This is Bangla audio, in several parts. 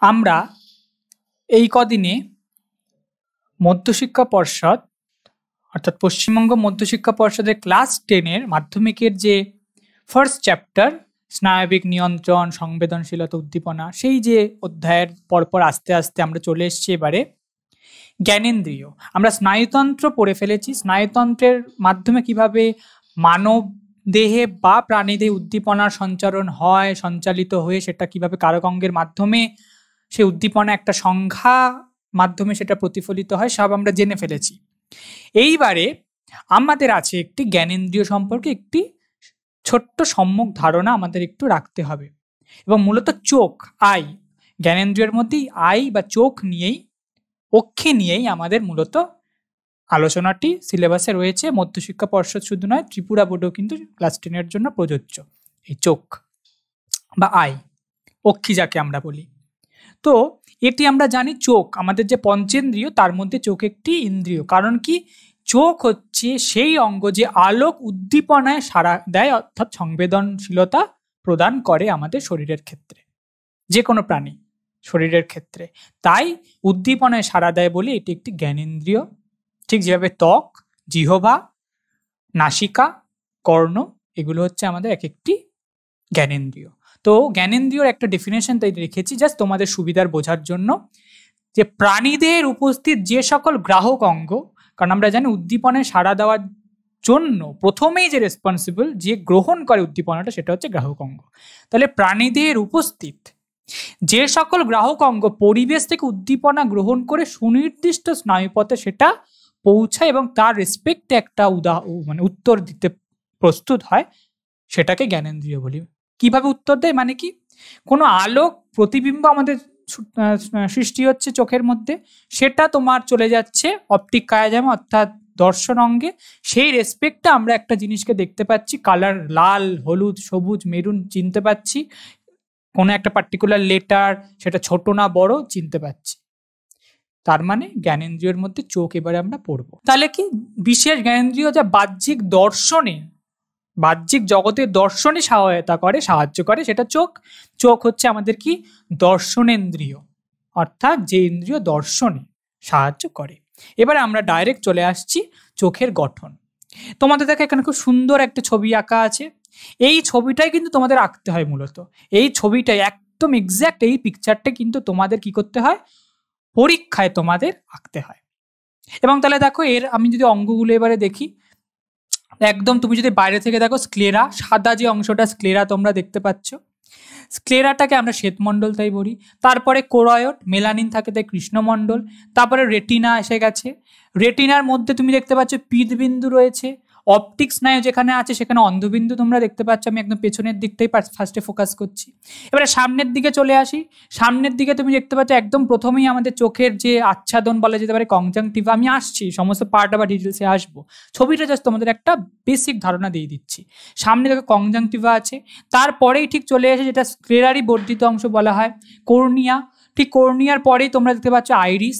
আমরা এই কদিনে মধ্যশিক্ষা পর্ষদ অর্থাৎ পশ্চিমবঙ্গ মধ্যশিক্ষা পর্ষদের ক্লাস 10-এর মাধ্যমিকের যে ফার্স্ট চ্যাপ্টার স্নায়বিক নিয়ন্ত্রণ, সংবেদনশীলতা, উদ্দীপনা, সেই যে অধ্যায়ের পরপর আস্তে আস্তে আমরা চলে এসেছি এবারে জ্ঞানেন্দ্রিয়। আমরা স্নায়ুতন্ত্র পড়ে ফেলেছি। স্নায়ুতন্ত্রের মাধ্যমে কিভাবে মানব দেহে বা প্রাণীদেহে উদ্দীপনার সঞ্চারণ হয়, সঞ্চালিত হয়ে সেটা কিভাবে কারক অঙ্গের মাধ্যমে সেই উদ্দীপনা একটা সংখ্যা মাধ্যমে সেটা প্রতিফলিত হয়, সব আমরা জেনে ফেলেছি। এইবারে আমাদের আছে একটি জ্ঞানেন্দ্রিয় সম্পর্কে একটি ছোট্ট সম্যক ধারণা আমাদের একটু রাখতে হবে, এবং মূলত চোখ, আই, জ্ঞানেন্দ্রিয়ের মধ্যেই আই বা চোখ নিয়েই, অক্ষি নিয়েই আমাদের মূলত আলোচনাটি সিলেবাসে রয়েছে। মধ্যশিক্ষা পর্ষদ শুধু নয়, ত্রিপুরা বোর্ডও কিন্তু ক্লাস 10-এর জন্য প্রযোজ্য। এই চোখ বা আই, অক্ষি যাকে আমরা বলি। তো এটি আমরা জানি, চোখ আমাদের যে পঞ্চেন্দ্রিয় তার মধ্যে চোখ একটি ইন্দ্রিয়। কারণ কি, চোখ হচ্ছে সেই অঙ্গ যে আলোক উদ্দীপনায় সাড়া দেয়, অর্থাৎ সংবেদনশীলতা প্রদান করে আমাদের শরীরের ক্ষেত্রে, যে কোনো প্রাণী শরীরের ক্ষেত্রে। তাই উদ্দীপনায় সাড়া দেয় বলে এটি একটি জ্ঞানেন্দ্রিয়। ঠিক যেভাবে ত্বক, জিহ্বা, নাসিকা, কর্ণ, এগুলো হচ্ছে আমাদের এক একটি জ্ঞানেন্দ্রিয়। তো জ্ঞানেন্দ্রিয়র একটা ডেফিনেশন তাই রেখেছি জাস্ট তোমাদের সুবিধার বোঝার জন্য, যে প্রাণীদের উপস্থিত যে সকল গ্রাহক অঙ্গ, কারণ আমরা জানি উদ্দীপনায় সাড়া দেওয়ার জন্য প্রথমেই যে রেসপন্সিবল, যে গ্রহণ করে উদ্দীপনাটা, সেটা হচ্ছে গ্রাহক অঙ্গ। তাহলে প্রাণীদের উপস্থিত যে সকল গ্রাহক অঙ্গ পরিবেশ থেকে উদ্দীপনা গ্রহণ করে সুনির্দিষ্ট স্নায়ুপথে সেটা পৌঁছায় এবং তার রেসপেক্টে একটা উত্তর দিতে প্রস্তুত হয়, সেটাকে জ্ঞানেন্দ্রিয় বলি। কিভাবে উত্তর দেয় মানে কি, কোনো আলোক প্রতিবিম্ব আমাদের সৃষ্টি হচ্ছে চোখের মধ্যে, সেটা তোমার চলে যাচ্ছে অপটিক কায়াজামে অর্থাৎ দর্শন অঙ্গে। সেই রেসপেক্টে আমরা একটা জিনিসকে দেখতে পাচ্ছি, কালার লাল, হলুদ, সবুজ, মেরুন চিনতে পাচ্ছি, কোনো একটা পার্টিকুলার লেটার সেটা ছোট না বড় চিনতে পাচ্ছি। তার মানে জ্ঞানেন্দ্রিয়ের মধ্যে চোখ এবারে আমরা পড়বো। তাহলে কি, বিশেষ জ্ঞানেন্দ্রিয় যা বাহ্যিক দর্শনে, বাহ্যিক জগতের দর্শনে সহায়তা করে, সাহায্য করে, সেটা চোখ। চোখ হচ্ছে আমাদের কি, দর্শনেন্দ্রিয়, অর্থাৎ যে ইন্দ্রিয় দর্শনে সাহায্য করে। এবারে আমরা ডাইরেক্ট চলে আসছি চোখের গঠন। তোমাদের দেখো এখানে খুব সুন্দর একটা ছবি আঁকা আছে। এই ছবিটাই কিন্তু তোমাদের আঁকতে হয় মূলত। এই ছবিটাই একদম এক্স্যাক্ট, এই পিকচারটা কিন্তু তোমাদের কি করতে হয়, পরীক্ষায় তোমাদের আঁকতে হয়। এবং তাহলে দেখো এর আমি যদি অঙ্গগুলো এবারে দেখি, একদম তুমি যদি বাইরে থেকে দেখো, স্ক্লেরা, সাদা যে অংশটা স্ক্লেরা তোমরা দেখতে পাচ্ছ, স্ক্লেরাটাকে আমরা শ্বেতমণ্ডল তাই বলি। তারপরে কোরয়েড, মেলানিন থাকে তাই কৃষ্ণমণ্ডল। তারপরে রেটিনা এসে গেছে। রেটিনার মধ্যে তুমি দেখতে পাচ্ছ পীতবিন্দু রয়েছে। অপটিক স্নায়ু যেখানে আছে সেখানে অন্ধবিন্দু তোমরা দেখতে পাচ্ছ। আমি একদম পেছনের দিকটাই ফার্স্টে ফোকাস করছি। এবারে সামনের দিকে চলে আসি। সামনের দিকে তুমি দেখতে পাচ্ছ একদম প্রথমেই আমাদের চোখের যে আচ্ছাদন বলা যেতে পারে, কনজাংটিভা। আমি আসছি, সমস্ত পার্ট আবার ডিটেলসে আসবো। ছবিটা জাস্ট তোমাদের একটা বেসিক ধারণা দিয়ে দিচ্ছি। সামনে দেখো কনজাংটিভা আছে। তারপরেই ঠিক চলে আসে যেটা স্ক্লেরারই বর্ধিত অংশ বলা হয়, কর্নিয়া। ঠিক কর্নিয়ার পরেই তোমরা দেখতে পাচ্ছ আইরিস।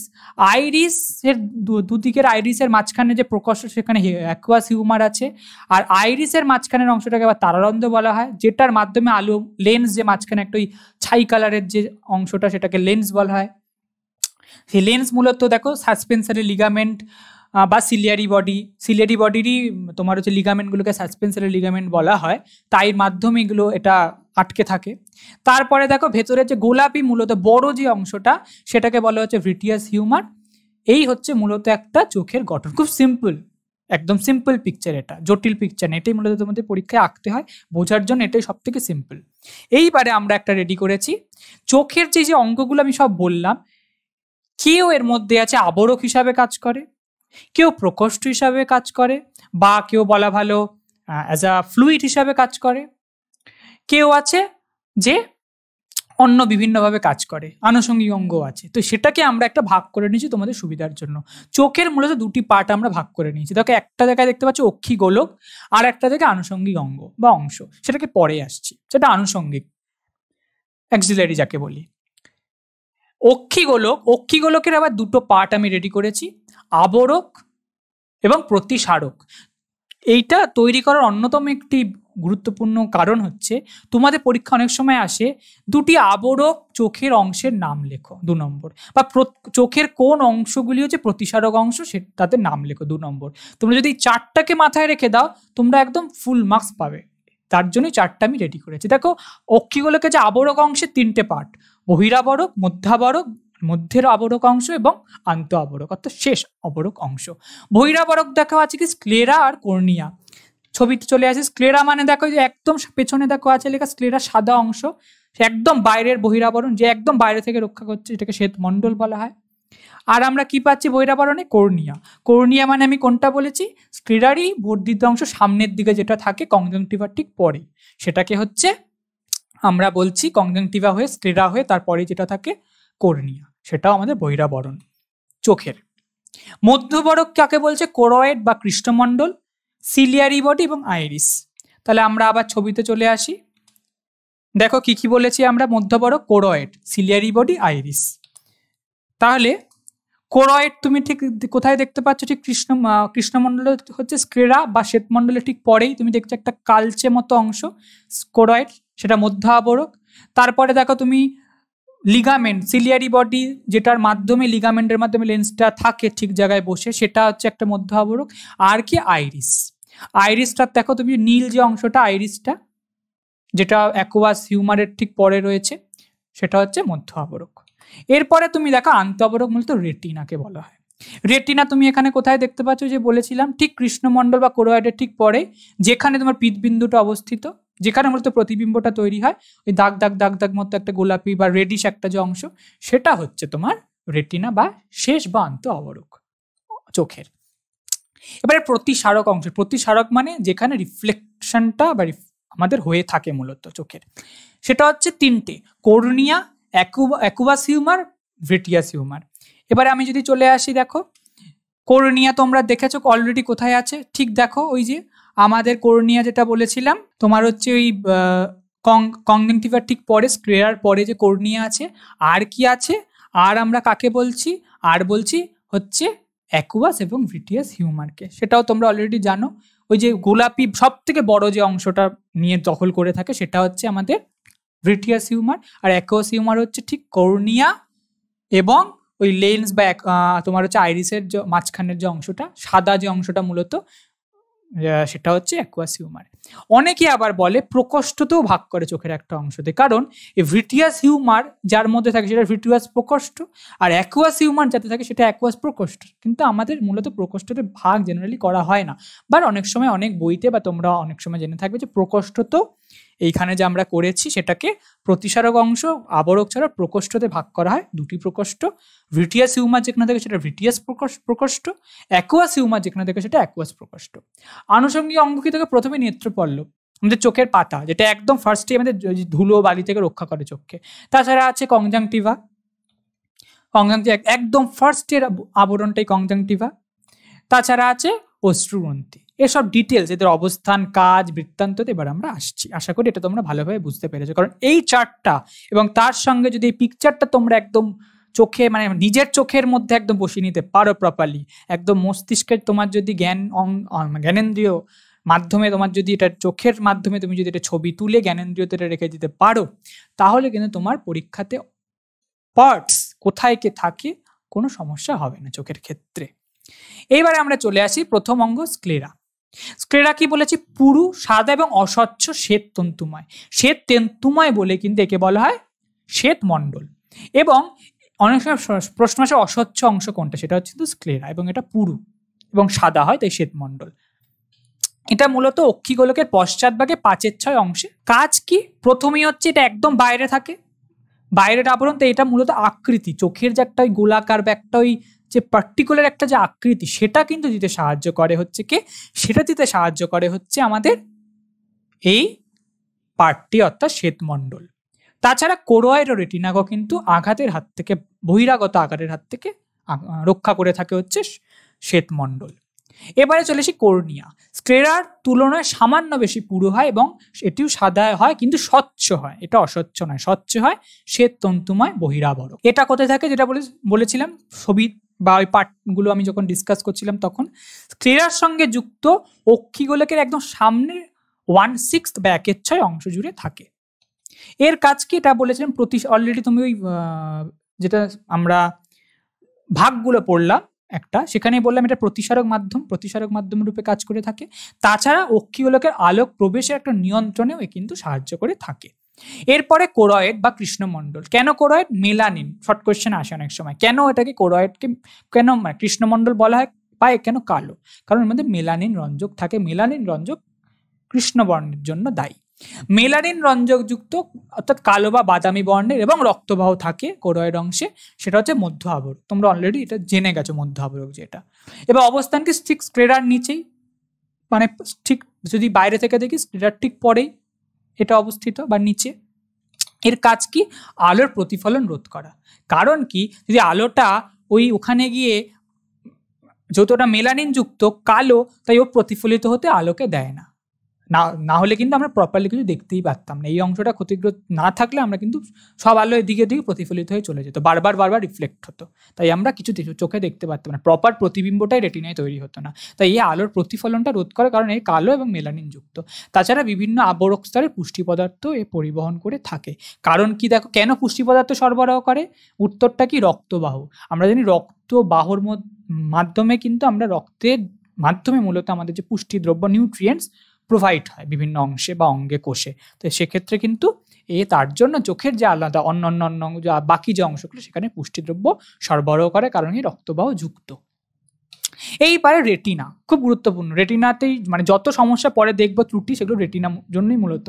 আইরিসের দুদিকের আইরিসের মাঝখানে যে প্রকোষ্ঠ, সেখানে অ্যাকুয়াস হিউমার আছে। আর আইরিসের মাঝখানের অংশটাকে আবার তারারন্ধ্র বলা হয়, যেটার মাধ্যমে আলো লেন্স, যে মাঝখানে একটা ওই ছাই কালারের যে অংশটা, সেটাকে লেন্স বলা হয়। সেই লেন্স মূলত দেখো সাসপেন্সারি লিগামেন্ট বা সিলিয়ারি বডি, সিলিয়ারি বডিরই তোমার হচ্ছে লিগামেন্টগুলোকে সাসপেন্সারি লিগামেন্ট বলা হয়, তাই মাধ্যমে এগুলো এটা আটকে থাকে। তারপরে দেখো ভেতরে যে গোলাপি মূলত বড় যে অংশটা, সেটাকে বলা হচ্ছে ভিট্রিয়াস হিউমার। এই হচ্ছে মূলত একটা চোখের গঠন। খুব সিম্পল, একদম সিম্পল পিকচার, এটা জটিল পিকচার না, এটাই মূলত তোমাদের পরীক্ষায় আঁকতে হয়, বোঝার জন্য এটাই সব থেকে সিম্পল। এইবারে আমরা একটা রেডি করেছি চোখের যে অঙ্গগুলো আমি সব বললাম, কেউ এর মধ্যে আছে আবরক হিসাবে কাজ করে, কেউ প্রকোষ্ঠ হিসাবে কাজ করে, বা কেউ বলা ভালো অ্যাজ আ ফ্লুইড হিসাবে কাজ করে, কেউ আছে যে অন্য বিভিন্নভাবে কাজ করে, আনুষঙ্গিক অঙ্গ আছে। তো সেটাকে আমরা একটা ভাগ করে নিয়েছি তোমাদের সুবিধার জন্য। চোখের মূলত দুটি পার্ট আমরা ভাগ করে নিয়েছি। দেখো একটা জায়গায় দেখতে পাচ্ছ অক্ষি গোলক, আর একটা থেকে আনুষঙ্গিক অঙ্গ বা অংশ, সেটাকে পরে আসছি, সেটা আনুষঙ্গিক, অ্যাক্সিলারি যাকে বলি। অক্ষিগোলক, অক্ষিগোলকের আবার দুটো পার্ট আমি রেডি করেছি, আবরক এবং প্রতিসারক। এইটা তৈরি করার অন্যতম একটি গুরুত্বপূর্ণ কারণ হচ্ছে তোমাদের পরীক্ষা অনেক সময় আসে দুটি আবরক চোখের অংশের নাম লেখো 2 নম্বর, বা চোখের কোন অংশগুলি হচ্ছে প্রতিসারক অংশ তাদের নাম লেখো 2 নম্বর। তোমরা যদি 4টাকে মাথায় রেখে দাও তোমরা একদম ফুল মার্কস পাবে। তার জন্যই 4টা আমি রেডি করেছি। দেখো অক্ষিগুলোকে যে আবরক অংশের 3টে পার্ট, বহিরাবরক, মধ্যাবরক, মধ্যের আবরক অংশ এবং আন্ত আবরক অর্থাৎ শেষ আবরক অংশ। বহিরাবরক দেখা আছে কি স্ক্লেরা আর কর্নিয়া। ছবিতে চলে আসে স্ক্লেরা মানে দেখো যে একদম পেছনে দেখো আছে লেখা স্ক্লেরা সাদা অংশ, একদম বাইরের বহিরাবরণ, যে একদম বাইরে থেকে রক্ষা করছে, এটাকে শ্বেতমণ্ডল বলা হয়। আর আমরা কি পাচ্ছি বহিরাবরণে? কর্নিয়া। কর্নিয়া মানে আমি কোনটা বলেছি? স্ক্লেরারই বর্ধিত অংশ সামনের দিকে যেটা থাকে কনজাংটিভার ঠিক পরে, সেটাকে হচ্ছে আমরা বলছি কনজাংটিভা হয়ে স্ক্লেরা হয়ে তারপরে যেটা থাকে কর্নিয়া, সেটাও আমাদের বহিরাবরণ চোখের। মধ্যবরক কাকে বলছে? কোরয়েড বা কৃষ্ণমণ্ডল, সিলিয়ারি বডি এবং আইরিস। তাহলে আমরা আবার ছবিতে চলে আসি। দেখো কি কি বলেছি আমরা? মধ্যবরক, কোরয়েড, সিলিয়ারি বডি, আইরিস। তাহলে কোরয়েড তুমি ঠিক কোথায় দেখতে পাচ্ছ? ঠিক কৃষ্ণমণ্ডলে হচ্ছে স্ক্লেরা বা শ্বেতমণ্ডলের ঠিক পরেই তুমি দেখছো একটা কালচে মতো অংশ কোরয়েড, সেটা মধ্য আবরক। তারপরে দেখো তুমি লিগামেন্ট, সিলিয়ারি বডি যেটার মাধ্যমে লিগামেন্টের মাধ্যমে লেন্সটা থাকে ঠিক জায়গায় বসে, সেটা হচ্ছে একটা মধ্য আবরক। আর কি? আইরিস। আইরিসটা দেখো তুমি নীল যে অংশটা আইরিসটা, যেটা অ্যাকুয়াস হিউমারের ঠিক পরে রয়েছে, সেটা হচ্ছে মধ্য আবরক। এরপরে তুমি দেখো আন্ত আবরক মূলত রেটিনাকে বলা হয়। রেটিনা তুমি এখানে কোথায় দেখতে পাচ্ছ? যে বলেছিলাম ঠিক কৃষ্ণমণ্ডল বা কোরয়েডের ঠিক পরে, যেখানে তোমার পিতবিন্দুটা অবস্থিত, যেখানে মূলত প্রতিবিম্বটা তৈরি হয়, ওই দাগ দাগ দাগ দাগ মতো একটা গোলাপি বা রেডিশ একটা যে অংশ, সেটা হচ্ছে তোমার রেটিনা বা শেষ বা আন্ত আবরক চোখের। এবারে প্রতিসারক অংশ। প্রতিসারক মানে যেখানে রিফ্লেকশনটা বা আমাদের হয়ে থাকে মূলত চোখের, সেটা হচ্ছে 3টে: cornea, aqueous humour, vitreous humour. এবারে আমি যদি চলে আসি, দেখো কর্নিয়া তোমরা দেখেছো অলরেডি কোথায় আছে, ঠিক দেখো ওই যে আমাদের কর্নিয়া যেটা বলেছিলাম তোমার হচ্ছে ওই কনজাংটিভার ঠিক পরে স্ক্লেরার পরে যে কর্নিয়া আছে। আর কি আছে? আর আমরা কাকে বলছি? আর বলছি হচ্ছে অ্যাকুয়াস এবং ভিট্রিয়াস হিউমারকে। সেটাও তোমরা অলরেডি জানো, ওই যে গোলাপি সব থেকে বড় যে অংশটা নিয়ে দখল করে থাকে সেটা হচ্ছে আমাদের ভিট্রিয়াস হিউমার, আর অ্যাকুয়াস হিউমার হচ্ছে ঠিক কর্নিয়া এবং ওই লেন্স বা তোমার হচ্ছে আইরিসের যে মাঝখানের যে অংশটা সাদা যে অংশটা মূলত, সেটা হচ্ছে অ্যাকুয়াস হিউমার। অনেকে আবার বলে প্রকোষ্ঠতেও ভাগ করে চোখের একটা অংশতে, কারণ এই ভিট্রিয়াস হিউমার যার মধ্যে থাকে সেটা ভিট্রিয়াস প্রকোষ্ঠ, আর অ্যাকুয়াস হিউমার যাতে থাকে সেটা অ্যাকুয়াস প্রকোষ্ঠ। কিন্তু আমাদের মূলত প্রকোষ্ঠতে ভাগ জেনারেলি করা হয় না, বাট অনেক সময় অনেক বইতে বা তোমরা অনেক সময় জেনে থাকবে যে প্রকোষ্ঠ তো এইখানে যে আমরা করেছি সেটাকে প্রতিসারক অংশ আবরক ছাড়া প্রকোষ্ঠতে ভাগ করা হয় 2টি প্রকোষ্ঠ। ভিট্রিয়াস হিউমার যেখানে থাকে সেটা ভিট্রিয়াস প্রকোষ্ঠ, অ্যাকুয়াস হিউমার যেখানে থাকে সেটা অ্যাকুয়াস প্রকোষ্ঠ। আনুষঙ্গিক অঙ্গ কি থাকে? প্রথমে নেত্রপল্লব, আমাদের চোখের পাতা, যেটা একদম ফার্স্টে আমাদের ধুলো বালি থেকে রক্ষা করে চোখকে। তাছাড়া আছে কনজাংটিভা, একদম ফার্স্টের আবরণটাই কনজাংটিভা। তাছাড়া আছে অশ্রুগ্রন্থি। এসব ডিটেলস, এদের অবস্থান, কাজ, বৃত্তান্ততে এবার আমরা আসছি। আশা করি এটা তোমরা ভালোভাবে বুঝতে পেরেছো, কারণ এই চার্টটা এবং তার সঙ্গে যদি এই পিকচারটা তোমরা একদম চোখে মানে নিজের চোখের মধ্যে একদম বসিয়ে নিতে পারো প্রপারলি, একদম মস্তিষ্কের তোমার যদি জ্ঞানেন্দ্রিয় মাধ্যমে তোমার যদি এটা চোখের মাধ্যমে তুমি যদি এটা ছবি তুলে জ্ঞানেন্দ্রিয়তে রেখে দিতে পারো, তাহলে কিন্তু তোমার পরীক্ষাতে পার্টস কোথায় কে থাকে কোনো সমস্যা হবে না চোখের ক্ষেত্রে। এইবারে আমরা চলে আসি প্রথম অঙ্গ স্ক্লেরা। স্ক্লেরা কি বলেছি? পুরু, সাদা এবং অস্বচ্ছ শ্বেত তন্তুময়। শ্বেত তন্তুময় বলে কিন্তু একে বলা হয় শ্বেতমণ্ডল। এবং অনেক সময় প্রশ্ন আসে অস্বচ্ছ অংশ কোনটা, সেটা হচ্ছে কিন্তু স্ক্লেরা, এবং এটা পুরু এবং সাদা হয় তাই শ্বেতমণ্ডল। এটা মূলত অক্ষিগোলকের পশ্চাৎভাগে 5/6 অংশে। কাজ কি? প্রথমেই হচ্ছে এটা একদম বাইরে থাকে, বাইরের আবরণ, তো এটা মূলত আকৃতি, চোখের যে একটা ওই গোলাকার বা একটা ওই যে পার্টিকুলার একটা যে আকৃতি, সেটা কিন্তু দিতে সাহায্য করে হচ্ছে কি, সেটা দিতে সাহায্য করে হচ্ছে আমাদের এই পার্টটি অর্থাৎ শ্বেতমণ্ডল। তাছাড়া কোরয়েড ও রেটিনাকে কিন্তু আঘাতের হাত থেকে, বহিরাগত আঘাতের হাত থেকে রক্ষা করে থাকে হচ্ছে শ্বেতমণ্ডল। এবারে চলে আসি কর্নিয়া। স্ক্লেরার তুলনায় সামান্য বেশি পুরু হয় এবং এটিও সাদা হয় কিন্তু স্বচ্ছ হয়, এটা অস্বচ্ছ নয়, স্বচ্ছ হয়, শ্বেত তন্তুময় বহিরাবরক। এটা কোথায় থাকে? যেটা বলেছিলাম ছবি বা ওই পার্টগুলো আমি যখন ডিসকাস করছিলাম তখন, স্ক্লেরার সঙ্গে যুক্ত অক্ষিগোলকের একদম সামনের 1/6 বা 1/6 অংশ জুড়ে থাকে। এর কাজ কি, এটা বলেছিলাম অলরেডি তুমি ওই যেটা আমরা ভাগগুলো পড়লাম একটা, সেখানে বললাম এটা প্রতিসারক মাধ্যম রূপে কাজ করে থাকে। তাছাড়া অক্ষিগোলকের আলোক প্রবেশের একটা নিয়ন্ত্রণেও এ কিন্তু সাহায্য করে থাকে। এরপরে কোরয়েড বা কৃষ্ণমণ্ডল। কেন কোরয়েড? মেলানিন, শর্ট কোয়েশ্চেন আসে অনেক সময়, কেন এটাকে কোরয়েডকে কেন কৃষ্ণমণ্ডল বলা হয় বা কেন কালো? কারণ এর মধ্যে মেলানিন রঞ্জক থাকে। মেলানিন রঞ্জক কৃষ্ণবর্ণের জন্য দায়ী। মেলানিন রঞ্জকযুক্ত অর্থাৎ কালো বা বাদামি বর্ণের এবং রক্তবাহ থাকে কোরয়েড অংশে, সেটা হচ্ছে মধ্য আবরক। তোমরা অলরেডি এটা জেনে গেছো মধ্য আবরক যেটা। এবার অবস্থান কি ঠিক স্ক্লেরার নিচেই, মানে ঠিক যদি বাইরে থেকে দেখি স্ক্লেরার ঠিক পরেই এটা অবস্থিত বা নিচে। এর কাজ কি? আলোর প্রতিফলন রোধ করা। কারণ কি, যদি আলোটা ওখানে গিয়ে যতটা মেলানিন যুক্ত কালো, তাই ও প্রতিফলিত হতে আলোকে দেয় না, না হলে কিন্তু আমরা প্রপারলি কিছু দেখতেই পারতাম না। এই অংশটা ক্ষতিগ্রস্ত না থাকলে আমরা কিন্তু সব আলো এদিকে দিকে প্রতিফলিত হয়ে চলে যেত, বারবার রিফ্লেক্ট হতো, তাই আমরা কিছু চোখে দেখতে পারতাম না, প্রপার প্রতিবিম্বটাই রেটিনায় তৈরি হতো না। তাই এই আলোর প্রতিফলনটা রোধ করে, কারণ এই কালো এবং মেলানিন যুক্ত। তাছাড়া বিভিন্ন আবরক স্তরে পুষ্টি পদার্থ এ পরিবহন করে থাকে। কারণ কি, দেখো কেন পুষ্টি পদার্থ সরবরাহ করে? উত্তরটা কি, রক্তবাহ। আমরা জানি রক্তবাহর মাধ্যমে কিন্তু আমরা রক্তের মাধ্যমে মূলত আমাদের যে পুষ্টি দ্রব্য নিউট্রিয়েন্টস প্রোভাইড হয় বিভিন্ন অংশে বা অঙ্গে, কোষে। তো সেক্ষেত্রে কিন্তু তার জন্য চোখের যে আলাদা অন্য বাকি যে অংশগুলো সেখানে পুষ্টিদ্রব্য সরবরাহ করে, কারণ এই রক্তবাহ যুক্ত। এইবারে রেটিনা খুব গুরুত্বপূর্ণ। রেটিনাতেই মানে যত সমস্যা পরে দেখবো ত্রুটি, সেগুলো রেটিনার জন্যই মূলত।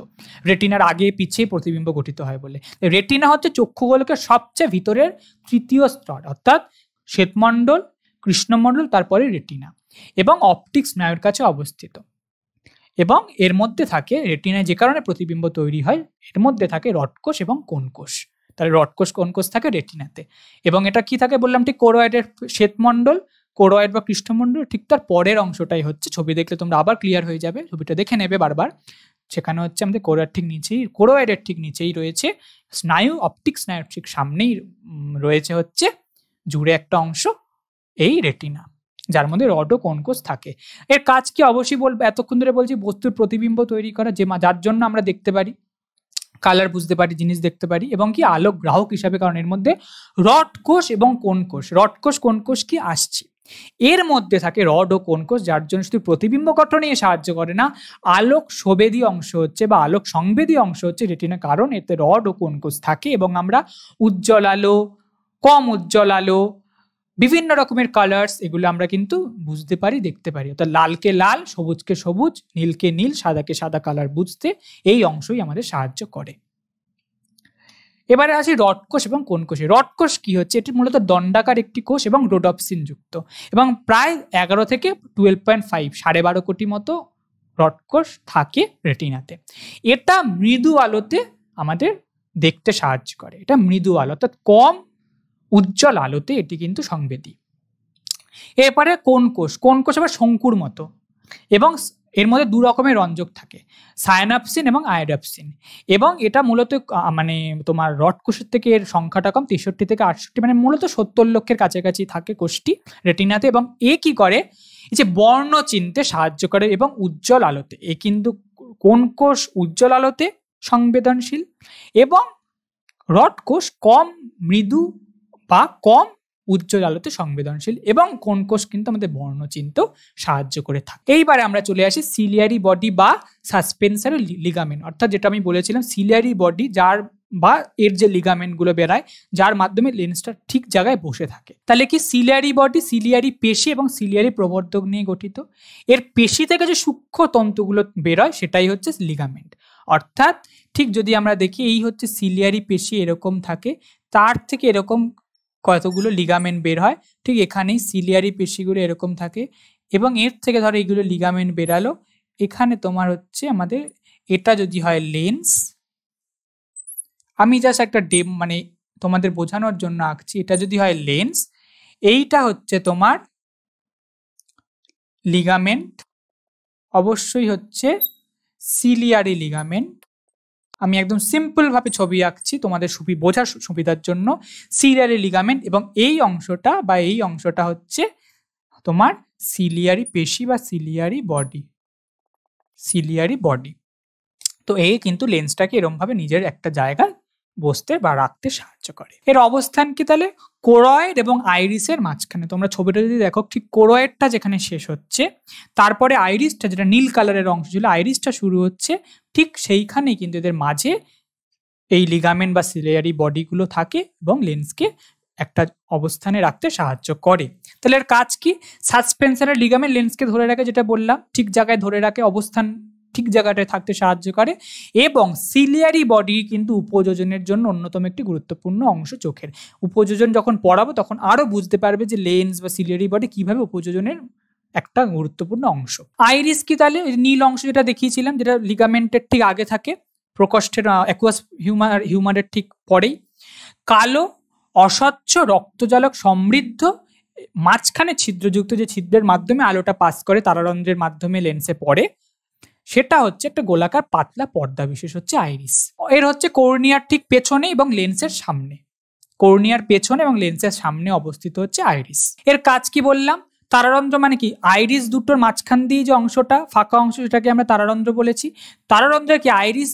রেটিনার আগে পিছিয়ে প্রতিবিম্ব গঠিত হয় বলে। রেটিনা হচ্ছে চক্ষুগোলকের সবচেয়ে ভিতরের তৃতীয় স্তর, অর্থাৎ শ্বেতমণ্ডল, কৃষ্ণমণ্ডল, তারপরে রেটিনা, এবং অপটিক স্নায়ুর কাছে অবস্থিত। এবং এর মধ্যে থাকে, রেটিনায় যে কারণে প্রতিবিম্ব তৈরি হয়, এর মধ্যে থাকে রডকোষ এবং কোণকোষ। তাহলে রডকোষ কোণকোষ থাকে রেটিনাতে। এবং এটা কি থাকে বললাম, ঠিক কোরয়েডের শ্বেতমণ্ডল, কোরয়েড বা কৃষ্ণমণ্ডল, ঠিক তার পরের অংশটাই হচ্ছে, ছবি দেখলে তোমরা আবার ক্লিয়ার হয়ে যাবে, ছবিটা দেখে নেবে বারবার। সেখানে হচ্ছে আমাদের কোরয়েডের ঠিক নিচেই রয়েছে স্নায়ু, অপটিক স্নায়ুর ঠিক সামনেই রয়েছে হচ্ছে জুড়ে একটা অংশ, এই রেটিনা, যার মধ্যে রড ও কোণকোষ থাকে। এর কাজ কি অবশ্যই বলবো, এতক্ষণ ধরে বলছি বস্তুর প্রতিবিম্ব তৈরি করা, যার জন্য আমরা দেখতে পারি, কালার বুঝতে পারি, জিনিস দেখতে পারি, এবং কি আলোক গ্রাহক হিসাবে, কারণ এর মধ্যে রড কোষ এবং কোণকোষ, রড কোষ কোণকোষ কি আসছে, এর মধ্যে থাকে রড ও কোণকোষ, যার জন্য শুধু প্রতিবিম্ব গঠনে সাহায্য করে না, আলোক সংবেদী অংশ হচ্ছে বা আলোক সংবেদী অংশ হচ্ছে রেটিনা, কারণ এতে রড ও কোণকোষ থাকে। এবং আমরা উজ্জ্বল আলো, কম উজ্জ্বল আলো, বিভিন্ন রকমের কালার্স, এগুলো আমরা কিন্তু বুঝতে পারি, দেখতে পারি। অর্থাৎ লালকে লাল, সবুজকে সবুজ, নীলকে নীল, সাদাকে সাদা কালার বুঝতে এই অংশই আমাদের সাহায্য করে। এবারে আসি রডকোষ এবং কোণকোষে। রডকোষ কি হচ্ছে? এটি মূলত দণ্ডাকার একটি কোষ এবং রোডপসিন যুক্ত, এবং প্রায় 11 থেকে 12.5 12.5 কোটি মতো রডকোষ থাকে রেটিনাতে। এটা মৃদু আলোতে আমাদের দেখতে সাহায্য করে। এটা মৃদু আলো, অর্থাৎ কম উজ্জ্বল আলোতে এটি কিন্তু সংবেদী। এরপরে কোণকোষ আবার শঙ্কুর মতো, এবং এর মধ্যে দু রকমের রঞ্জক থাকে, সায়ানাপসিন এবং আয়োডাপসিন। এবং এটা মূলত মানে তোমার রডকোষের থেকে এর সংখ্যাটা কম, 63 থেকে 68, মানে মূলত 70 লক্ষের কাছাকাছি থাকে কোষটি রেটিনাতে। এবং এ কি করে, এই যে বর্ণ চিনতে সাহায্য করে এবং উজ্জ্বল আলোতে। এ কিন্তু কোণকোষ উজ্জ্বল আলোতে সংবেদনশীল, এবং রডকোষ কম মৃদু বা কম উজ্জ্বল আলোতে সংবেদনশীল, এবং কোণকোষ কিন্তু আমাদের বর্ণ চিনতেও সাহায্য করে থাকে। এইবারে আমরা চলে আসি সিলিয়ারি বডি বা সাসপেন্সারি লিগামেন্ট, অর্থাৎ যেটা আমি বলেছিলাম সিলিয়ারি বডি, যার বা এর যে লিগামেন্ট গুলো বেরায়, যার মাধ্যমে লেন্সটা ঠিক জায়গায় বসে থাকে। তাহলে কি সিলিয়ারি বডি, সিলিয়ারি পেশি এবং সিলিয়ারি প্রবর্ধক নিয়ে গঠিত। এর পেশি থেকে যে সূক্ষ্ম তন্তুগুলো বেরোয় সেটাই হচ্ছে লিগামেন্ট। অর্থাৎ ঠিক যদি আমরা দেখি, এই হচ্ছে সিলিয়ারি পেশি, এরকম থাকে, তার থেকে এরকম কতগুলো লিগামেন্ট বের হয়, ঠিক এখানেই সিলিয়ারি পেশিগুলো এরকম থাকে, এবং এর থেকে ধরো এইগুলো লিগামেন্ট বেরালো, এখানে তোমার হচ্ছে আমাদের এটা যদি হয় লেন্স, আমি জাস্ট একটা মানে তোমাদের বোঝানোর জন্য আঁকছি, এটা যদি হয় লেন্স, এইটা হচ্ছে তোমার লিগামেন্ট, অবশ্যই হচ্ছে সিলিয়ারি লিগামেন্ট। আমি একদম সিম্পল ভাবে ছবি আঁকছি তোমাদের বোঝার সুবিধার জন্য, সিলিয়ারি লিগামেন্ট, এবং এই অংশটা হচ্ছে তোমার সিলিয়ারি পেশি বা সিলিয়ারি বডি। তো এই কিন্তু লেন্সটাকে এরকম ভাবে নিজের একটা জায়গায় বসতে বা রাখতে সাহায্য করে। এর অবস্থান কি তাহলে কোরয়েড এবং আইরিসের মাঝখানে। তোমরা ছবিটা যদি দেখো, ঠিক কোরয়েডটা যেখানে শেষ হচ্ছে, তারপরে আইরিসটা যেটা নীল কালারের অংশ ছিল, আইরিসটা শুরু হচ্ছে, ঠিক সেইখানেই কিন্তু এদের মাঝে এই লিগামেন্ট বা সিলিয়ারি বডিগুলো থাকে এবং লেন্সকে একটা অবস্থানে রাখতে সাহায্য করে। তাহলে এর কাজ কি? সাসপেনশনের লিগামেন্ট লেন্সকে ধরে রাখে, যেটা বললাম, ঠিক জায়গায় ধরে রাখে, অবস্থান ঠিক জায়গাটায় থাকতে সাহায্য করে। এবং সিলিয়ারি বডি কিন্তু উপযোজনের জন্য অন্যতম একটি গুরুত্বপূর্ণ অংশ চোখের। উপযোজন যখন পড়াবো তখন আরো বুঝতে পারবে যে লেন্স বা সিলিয়ারি বডি কিভাবে উপযোজনের একটা গুরুত্বপূর্ণ অংশ। আইরিস কি তাহলে? নীল অংশ যেটা দেখিয়েছিলাম, যেটা লিগামেন্টের ঠিক আগে থাকে, প্রকোষ্ঠের অ্যাকুয়াস হিউমারের ঠিক পরেই। কালো, অস্বচ্ছ, রক্তজালক সমৃদ্ধ, মাঝখানে ছিদ্রযুক্ত, যে ছিদ্রের মাধ্যমে আলোটা পাস করে তারারন্ধ্রের মাধ্যমে লেন্সে পড়ে, সেটা হচ্ছে একটা গোলাকার পাতলা পর্দা বিশেষ হচ্ছে আইরিস। এর হচ্ছে কর্নিয়ার ঠিক পেছনে এবং লেন্সের সামনে, কর্নিয়ার পেছনে এবং লেন্সের সামনে অবস্থিত হচ্ছে আইরিস। এর কাজ কি বললাম? তারারন্ধ্র মানে কি? আইরিস দুটোর মাঝখান দিয়ে যে অংশটা ফাঁকা অংশ, সেটাকে আমরা তারারন্ধ্র বলেছি। তারারন্ধ্র কি? আইরিস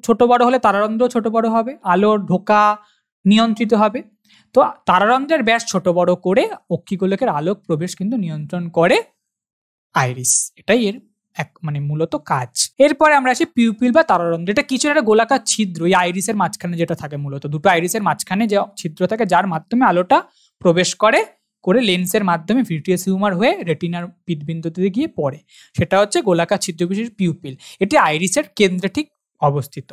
ছোট বড় হলে তারারন্ধ্র ছোট বড় হবে, আলোর ঢোকা নিয়ন্ত্রিত হবে। তো তারারন্ধ্রের ব্যাস ছোট বড় করে অক্ষিগোলকের আলোক প্রবেশ কিন্তু নিয়ন্ত্রণ করে আইরিস। এটাই এর মানে মূলত কাজ। এরপরে আমরা আসি পিউপিল বা তারারন্ধ্র। এটা কিছু একটা গোলাকার ছিদ্র, এই আইরিসের মাঝখানে যেটা থাকে, মূলত দুটো আইরিসের মাঝখানে যে ছিদ্র থাকে, যার মাধ্যমে আলোটা প্রবেশ করে লেন্সের মাধ্যমে ভিট্রিয়াস হিউমার হয়ে রেটিনার পিতবিন্দুতে গিয়ে পড়ে, সেটা হচ্ছে গোলাকার ছিদ্র বিশিষ্ট পিউপিল। এটি আইরিসের কেন্দ্রে ঠিক অবস্থিত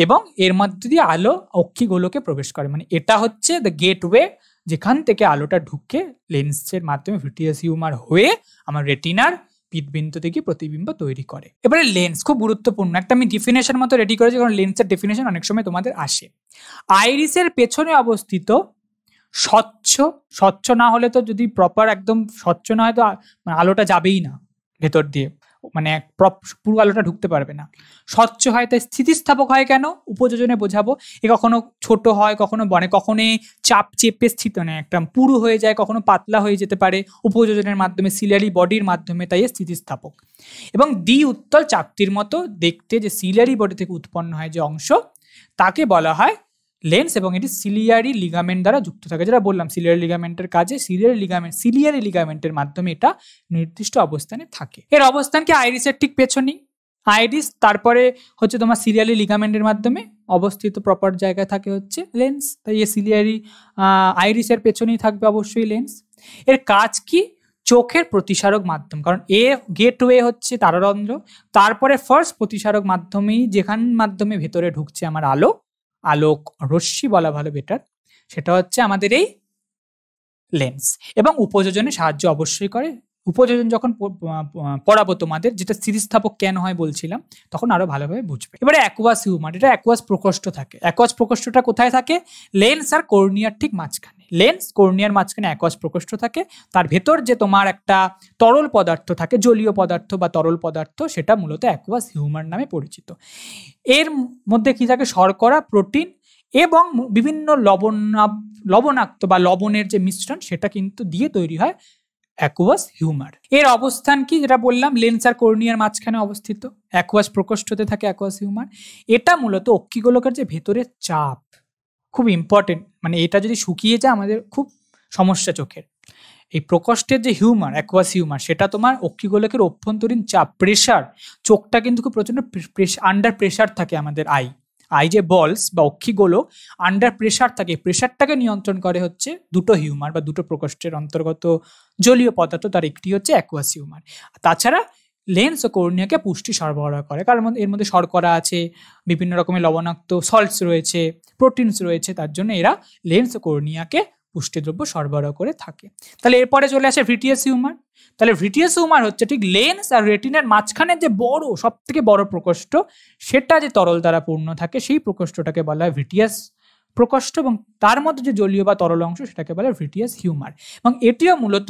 এবং এর মধ্যে দিয়ে আলো অক্ষিগোলকে প্রবেশ করে। মানে এটা হচ্ছে দ্য গেটওয়ে, যেখান থেকে আলোটা ঢুকে লেন্সের মাধ্যমে ভিট্রিয়াস হিউমার হয়ে আমার রেটিনার পিতবিন্দু থেকে প্রতিবিম্ব তৈরি করে। এবারে লেন্স খুব গুরুত্বপূর্ণ, একটা আমি ডিফিনেশন মতো রেডি করেছি, কারণ লেন্সের ডেফিনেশন অনেক সময় তোমাদের আসে। আইরিসের পেছনে অবস্থিত স্বচ্ছ না হলে তো, যদি প্রপার একদম স্বচ্ছ না হয় তো আলোটা যাবেই না ভেতর দিয়ে, মানে পুরো আলোটা ঢুকতে পারবে না। স্বচ্ছ হয়, তাই স্থিতিস্থাপক হয় কেন? উপযোজনে বোঝাবো। এ কখনো ছোট হয়, কখনো কখনো চাপ চেপে মানে একটা পুরু হয়ে যায়, কখনো পাতলা হয়ে যেতে পারে উপযোজনের মাধ্যমে, সিলিয়ারি বডির মাধ্যমে, তাই স্থিতিস্থাপক। এবং দ্বি উত্তল চাকতির মতো দেখতে যে সিলিয়ারি বডি থেকে উৎপন্ন হয় যে অংশ, তাকে বলা হয় লেন্স, এবং এটি সিলিয়ারি লিগামেন্ট দ্বারা যুক্ত থাকে। যেটা বললাম, সিলিয়ারি লিগামেন্টের কাজে সিলিয়ারি লিগামেন্টের মাধ্যমে এটা নির্দিষ্ট অবস্থানে থাকে। এর অবস্থান কি? আইরিসের ঠিক পেছনেই আইরিস, তারপরে হচ্ছে তোমার সিলিয়ারি লিগামেন্টের মাধ্যমে অবস্থিত প্রপার জায়গায় থাকে হচ্ছে লেন্স, তাই এই সিলিয়ারি আইরিসের পেছনেই থাকবে অবশ্যই লেন্স। এর কাজ কি? চোখের প্রতিসারক মাধ্যম, কারণ গেটওয়ে হচ্ছে তারারন্ধ্র, তারপরে ফার্স্ট প্রতিসারক মাধ্যমেই, যেখান মাধ্যমে ভেতরে ঢুকছে আমার আলোক রশ্মি বলা ভালো বেটার, সেটা হচ্ছে আমাদের এই লেন্স। এবং উপযোজনে সাহায্য অবশ্যই করে। উপযোজন যখন পড়াবো তোমাদের, যেটা স্থিতিস্থাপক কেন হয় বলছিলাম, তখন আরো ভালোভাবে বুঝবে। এবারে অ্যাকুয়াস হিউমার, এটা অ্যাকুয়াস প্রকোষ্ঠ থাকে। অ্যাকুয়াস প্রকোষ্ঠটা কোথায় থাকে? লেন্স আর কর্নিয়ার ঠিক মাঝখানে। লেন্স কর্নিয়ার মাঝখানে অ্যাকুয়াস প্রকোষ্ঠ থাকে। তার ভেতর যে তোমার একটা তরল পদার্থ থাকে, জলীয় পদার্থ বা তরল পদার্থ, সেটা মূলত অ্যাকুয়াস হিউমার নামে পরিচিত। এর মধ্যে কি থাকে? শর্করা, প্রোটিন এবং বিভিন্ন লবণাক্ত বা লবণের যে মিশ্রণ, সেটা কিন্তু দিয়ে তৈরি হয় অ্যাকুয়াস হিউমার। এর অবস্থান কি? যেটা বললাম, লেন্স আর কর্নিয়ার মাঝখানে অবস্থিত, অ্যাকুয়াস প্রকোষ্ঠতে থাকে অ্যাকুয়াস হিউমার। এটা মূলত অক্ষিগোলকের যে ভেতরের চাপ, খুব ইম্পর্টেন্ট, মানে এটা যদি শুকিয়ে যায় আমাদের খুব সমস্যা চোখের। এই প্রকোষ্ঠের যে হিউমার, অ্যাকুয়াস হিউমার, সেটা তোমার অক্ষিগোলকের অভ্যন্তরীণ চাপ, প্রেশার, চোখটা কিন্তু খুব প্রচন্ড আন্ডার প্রেশার থাকে। আমাদের আই যে বলস বা অক্ষিগোলক আন্ডার প্রেশার থাকে, প্রেশারটাকে নিয়ন্ত্রণ করে হচ্ছে দুটো হিউমার বা দুটো প্রকোষ্ঠের অন্তর্গত জলীয় পদার্থ, তার একটি হচ্ছে অ্যাকুয়াস হিউমার। তাছাড়া লেন্স ও কর্নিয়াকে পুষ্টি সরবরাহ করে, কারণ এর মধ্যে শর্করা আছে, বিভিন্ন রকমের লবণাক্ত সল্টস রয়েছে, প্রোটিনস রয়েছে, তার জন্য এরা লেন্স ও কর্নিয়াকে পুষ্টিদ্রব্য সরবরাহ করে থাকে। তাহলে এরপরে চলে আসে ভিট্রিয়াস হিউমার। তাহলে ভিট্রিয়াস হিউমার হচ্ছে ঠিক লেন্স আর রেটিনার মাঝখানে যে সব থেকে বড় প্রকোষ্ঠ, সেটা যে তরল দ্বারা পূর্ণ থাকে, সেই প্রকোষ্ঠটাকে বলা হয় ভিট্রিয়াস প্রকোষ্ঠ, এবং তার মধ্যে যে জলীয় বা তরল অংশ, সেটাকে বলা হয় ভিট্রিয়াস হিউমার। এবং এটিও মূলত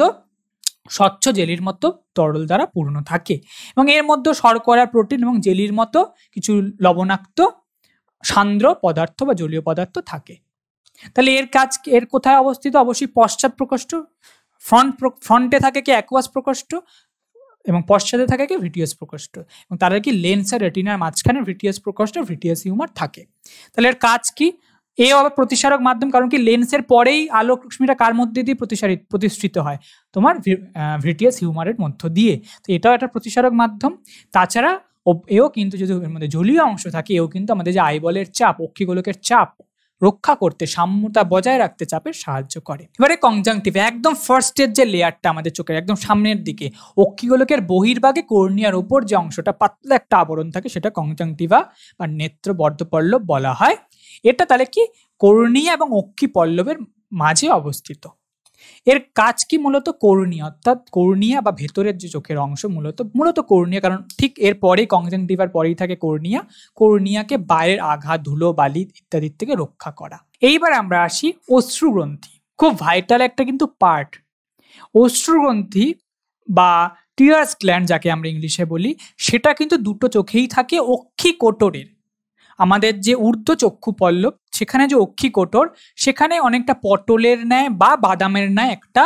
স্বচ্ছ জেলির মতো তরল দ্বারা পূর্ণ থাকে, এবং এর মধ্যে শর্করা, প্রোটিন এবং জেলির মতো কিছু লবণাক্ত সান্দ্র পদার্থ বা জলীয় পদার্থ থাকে। তাহলে এর কোথায় অবস্থিত? অবশ্যই পশ্চাৎ প্রকোষ্ঠ। ফ্রন্টে থাকে কি? অ্যাকুয়াস প্রকোষ্ঠ। এবং পশ্চাতে থাকে কি ভিটিয়াস প্রকোষ্ঠ, এবং তারা কি লেন্স আর রেটিনার মাঝখানে ভিটিয়াস প্রকোষ্ঠ ভিটিয়াস হিউমার থাকে। তাহলে এর কাজ কি? এ আবার প্রতিসারক মাধ্যম, কারণ কি লেন্সের পরেই আলোক রশ্মিটা কার মধ্যে দিয়ে প্রতিষ্ঠিত হয়? তোমার ভিটিয়াস হিউমারের মধ্য দিয়ে। তো এটাও একটা প্রতিসারক মাধ্যম। তাছাড়া এও কিন্তু যদি এর মধ্যে জলীয় অংশ থাকে, এও কিন্তু আমাদের যে আইবলের চাপ, অক্ষিগোলকের চাপ রক্ষা করতে, সাম্যতা বজায় রাখতে চাপের সাহায্য করে। এবারে কনজাংটিভা, একদম ফার্স্টের যে লেয়ারটা আমাদের চোখের একদম সামনের দিকে, অক্ষিগোলকের বহির্ভাগে কর্নিয়ার উপর যে অংশটা পাতলা একটা আবরণ থাকে, সেটা কনজাংটিভা বা নেত্র বর্ধপল্লব বলা হয়। এটা তাহলে কি কর্নিয়া এবং অক্ষি পল্লবের মাঝে অবস্থিত। এর কাজ কি? মূলত কর্নিয়া, অর্থাৎ কর্নিয়া বা ভেতরের যে চোখের অংশ মূলত কর্নিয়া, কারণ ঠিক এর পরেই কনজাংটিভার পরেই থাকে কর্নিয়া। কর্নিয়াকে বাইরের আঘাত, ধুলো, বালি ইত্যাদির থেকে রক্ষা করা। এইবার আমরা আসি অশ্রুগ্রন্থি, খুব ভাইটাল একটা কিন্তু পার্ট। অশ্রুগ্রন্থি বা টিয়ার্স গ্ল্যান্ড যাকে আমরা ইংলিশে বলি, সেটা কিন্তু দুটো চোখেই থাকে। অক্ষিকোটরের, আমাদের যে ঊর্ধ্ব চক্ষু পল্লব, সেখানে যে অক্ষিকোটর, সেখানে অনেকটা পটলের ন্যায় বা বাদামের ন্যায় একটা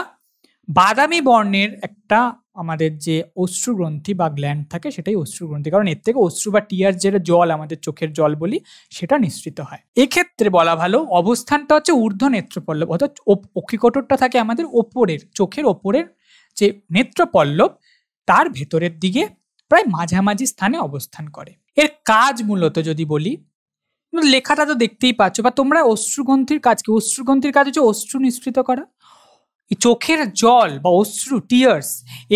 বাদামি বর্ণের একটা আমাদের যে অশ্রুগ্রন্থি বা গ্ল্যান্ড থাকে, সেটাই অশ্রুগ্রন্থি, কারণ এর থেকে অশ্রু বা টিয়ার যেটা জল, আমাদের চোখের জল বলি, সেটা নিঃসৃত হয়। এক্ষেত্রে বলা ভালো অবস্থানটা হচ্ছে ঊর্ধ্ব নেত্রপল্লব, অর্থাৎ অক্ষিকোটরটা থাকে আমাদের ওপরের, চোখের ওপরের যে নেত্রপল্লব, তার ভেতরের দিকে প্রায় মাঝামাঝি স্থানে অবস্থান করে। এর কাজ মূলত যদি বলি, লেখাটা তো দেখতেই পাচ্ছ, বা তোমরা অশ্রুগ্রন্থির কাজ কি? অশ্রুগ্রন্থির কাজ হচ্ছে অশ্রু নিঃসৃত করা। চোখের জল বা অশ্রু, টিয়ার্স,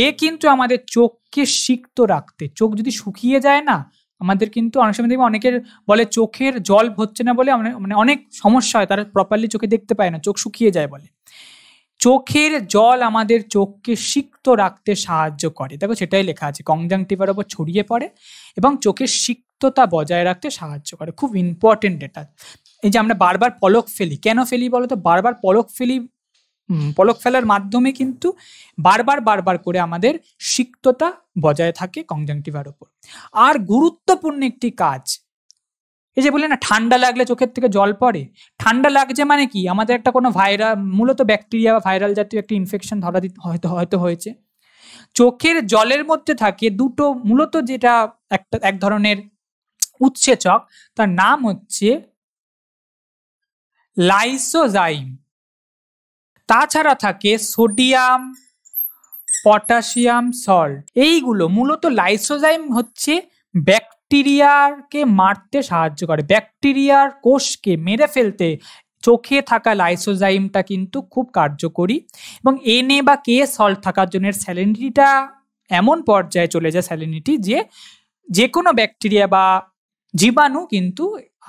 এ কিন্তু আমাদের চোখকে সিক্ত রাখতে, চোখ যদি শুকিয়ে যায় না, আমাদের কিন্তু অনেক সময় দেখবে অনেকের বলে চোখের জল হচ্ছে না বলে, মানে অনেক সমস্যা হয়, তারা প্রপারলি চোখে দেখতে পায় না, চোখ শুকিয়ে যায় বলে। চোখের জল আমাদের চোখকে সিক্ত রাখতে সাহায্য করে। দেখো সেটাই লেখা আছে, কনজাংটিভার উপর ছড়িয়ে পড়ে এবং চোখের সিক্ততা বজায় রাখতে সাহায্য করে। খুব ইম্পর্টেন্ট এটা। এই যে আমরা বারবার পলক ফেলি, কেন ফেলি বলো তো? বারবার পলক ফেলি, পলক ফেলার মাধ্যমে কিন্তু বারবার করে আমাদের সিক্ততা বজায় থাকে কনজাংটিভার উপর। আর গুরুত্বপূর্ণ একটি কাজ, এই যে বলি না ঠান্ডা লাগলে চোখের থেকে জল পড়ে, ঠান্ডা লাগছে মানে কি? আমাদের একটা কোনো মূলত ব্যাকটেরিয়া বা ভাইরাল জাতীয় একটা ইনফেকশন ধরা দিতে হয়তো হয়েছে। চোখের জলের মধ্যে থাকে দুটো মূলত, যেটা এক ধরনের উৎসেচক, তার নাম হচ্ছে লাইসোজাইম। তাছাড়া থাকে সোডিয়াম, পটাশিয়াম সল্ট। এইগুলো মূলত, লাইসোজাইম হচ্ছে ব্যাকটেরিয়াকে মারতে সাহায্য করে, ব্যাকটেরিয়ার কোষকে মেরে ফেলতে চোখে থাকা লাইসোজাইমটা কিন্তু খুব কার্যকরী। এবং Na বা K সল্ট থাকার জন্য স্যালিনিটিটা এমন পর্যায়ে চলে যায়, স্যালিনিটি, যে কোনো ব্যাকটেরিয়া বা জীবাণু কিন্তু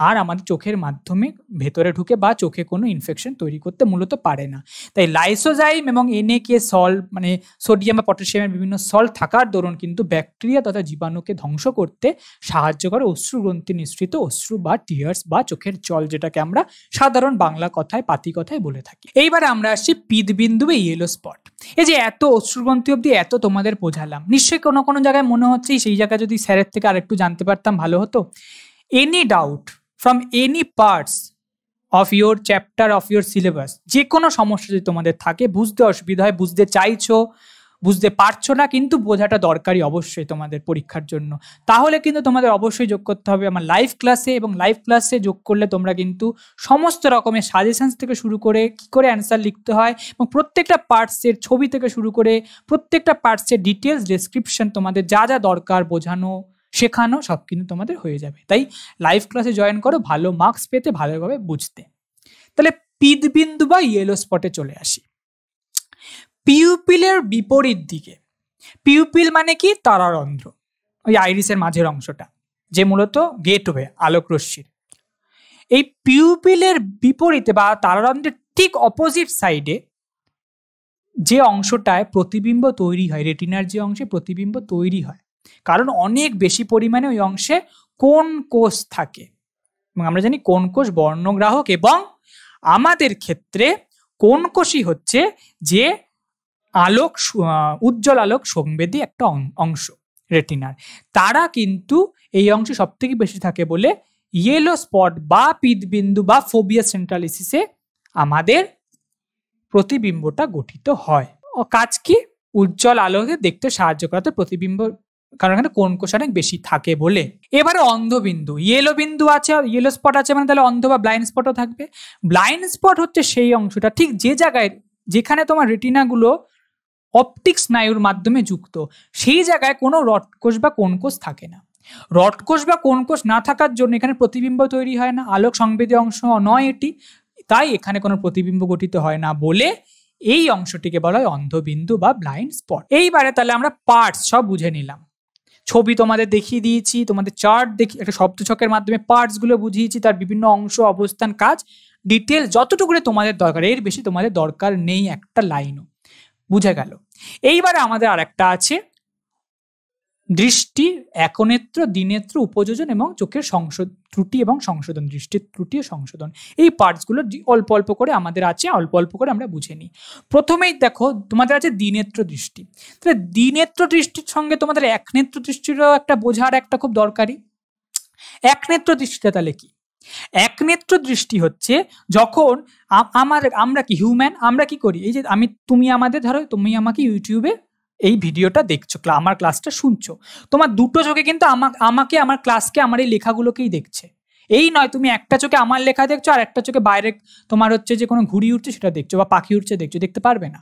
আর আমাদের চোখের মাধ্যমে ভেতরে ঢুকে বা চোখে কোনো ইনফেকশন তৈরি করতে মূলত পারে না। তাই লাইসোজাইম এবং Na-K সল্ট, মানে সোডিয়াম বা পটাশিয়ামের বিভিন্ন সল্ট থাকার দরুন কিন্তু ব্যাকটেরিয়া তথা জীবাণুকে ধ্বংস করতে সাহায্য করে অশ্রুগ্রন্থি নিঃসৃত অশ্রু বা টিয়ার্স বা চোখের জল, যেটাকে আমরা সাধারণ বাংলা কথায়, পাতি কথায় বলে থাকি। এইবারে আমরা আসছি পিতবিন্দু বা ইয়েলো স্পট। এই যে এত অশ্রুগ্রন্থি অব্দি এত তোমাদের বোঝালাম, নিশ্চয়ই কোনো জায়গায় মনে হচ্ছে সেই জায়গায় যদি স্যারের থেকে আরেকটু জানতে পারতাম ভালো হতো। Any doubt from any parts of your chapter of your syllabus, যে কোনো সমস্যা যদি তোমাদের থাকে, বুঝতে অসুবিধা হয়, বুঝতে চাইছো, বুঝতে পারছো না, কিন্তু বোঝাটা দরকারি অবশ্যই তোমাদের পরীক্ষার জন্য, তাহলে কিন্তু তোমাদের অবশ্যই যোগ করতে হবে আমার লাইভ ক্লাসে। এবং লাইভ ক্লাসে যোগ করলে তোমরা কিন্তু সমস্ত রকমের সাজেশনস থেকে শুরু করে কী করে অ্যান্সার লিখতে হয় এবং প্রত্যেকটা পার্টসের ছবি থেকে শুরু করে প্রত্যেকটা পার্টসের ডিটেলস ডেসক্রিপশন, তোমাদের যা যা দরকার বোঝানো শেখানো সব কিন্তু তোমাদের হয়ে যাবে। তাই লাইভ ক্লাসে জয়েন করো ভালো মার্কস পেতে, ভালোভাবে বুঝতে। তাহলে পিতবিন্দু বা ইয়েলো স্পটে চলে আসি। পিউপিলের বিপরীত দিকে, পিউপিল মানে কি? তারারন্ধ্র, ওই আইরিসের মাঝের অংশটা, যে মূলত গেটওয়ে আলোক রশ্মির। এই পিউপিলের বিপরীতে বা তারারন্ধ্রের ঠিক অপোজিট সাইডে যে অংশটায় প্রতিবিম্ব তৈরি হয়, রেটিনার যে অংশে প্রতিবিম্ব তৈরি হয়, কারণ অনেক বেশি পরিমাণে ওই অংশে কোন কোষ থাকে। এবং আমরা জানি কোন কোষ বর্ণগ্রাহক, এবং আমাদের ক্ষেত্রে কোন কোষই হচ্ছে যে উজ্জ্বল আলোক সংবেদী একটা অংশ রেটিনার। তারা কিন্তু এই অংশে সব থেকে বেশি থাকে বলে ইয়েলো স্পট বা পিতবিন্দু বা ফোবিয়া সেন্ট্রালিসিসে আমাদের প্রতিবিম্বটা গঠিত হয়। ও কাজ কি? উজ্জ্বল আলোকে দেখতে সাহায্য করাতে প্রতিবিম্ব, কারণ এখানে কোন কোষ অনেক বেশি থাকে বলে। এবারে অন্ধবিন্দু, ইয়েলো বিন্দু আছে, ইয়েলো স্পট আছে, মানে তাহলে অন্ধ বা ব্লাইন্ড স্পটও থাকবে। ব্লাইন্ড স্পট হচ্ছে সেই অংশটা ঠিক যে জায়গায়, যেখানে তোমার রেটিনাগুলো অপটিক স্নায়ুর মাধ্যমে যুক্ত, সেই জায়গায় কোনো রডকোষ বা কোন কোষ থাকে না। রডকোষ বা কোন কোষ না থাকার জন্য এখানে প্রতিবিম্ব তৈরি হয় না, আলোক সংবেদী অংশ নয় এটি, তাই এখানে কোনো প্রতিবিম্ব গঠিত হয় না বলে এই অংশটিকে বলা হয় অন্ধবিন্দু বা ব্লাইন্ড স্পট। এইবারে তাহলে আমরা পার্টস সব বুঝে নিলাম, ছবি তোমাদের দেখিয়ে দিয়েছি, তোমাদের চার্ট দেখি, একটা শব্দছকের মাধ্যমে পার্টস গুলো বুঝিয়েছি, তার বিভিন্ন অংশ, অবস্থান, কাজ, ডিটেল যতটুকু তোমাদের দরকার, এর বেশি তোমাদের দরকার নেই, একটা লাইনও বুঝে গেল। এইবারে আমাদের আর একটা আছে দৃষ্টি, একনেত্র, দ্বিনেত্র, উপযোজন এবং চোখের ত্রুটি এবং সংশোধন, দৃষ্টির ত্রুটি ও সংশোধন। এই পার্টসগুলো অল্প অল্প করে আমাদের আছে, অল্প অল্প করে আমরা বুঝে নিই। প্রথমেই দেখো তোমাদের আছে দ্বিনেত্র দৃষ্টি। তাহলে দ্বিনেত্র দৃষ্টির সঙ্গে তোমাদের একনেত্র দৃষ্টিরও একটা বোঝার একটা খুব দরকারি। একনেত্র দৃষ্টিটা তাহলে কি? একনেত্র দৃষ্টি হচ্ছে যখন আমরা কি হিউম্যান, আমরা কি করি, এই যে তুমি আমাদের ধরো, তুমি আমাকে ইউটিউবে এই ভিডিওটা দেখছো, আমার ক্লাসটা শুনছো, তোমার দুটো চোখে কিন্তু আমাকে, আমার ক্লাসকে, আমার এই লেখাগুলোকেই দেখছে। এই নয় তুমি একটা চোখে আমার লেখা দেখছো আর একটা চোখে বাইরে তোমার হচ্ছে যে কোনো ঘুড়ি উঠছে সেটা দেখছো বা পাখি উঠছে দেখছো, দেখতে পারবে না।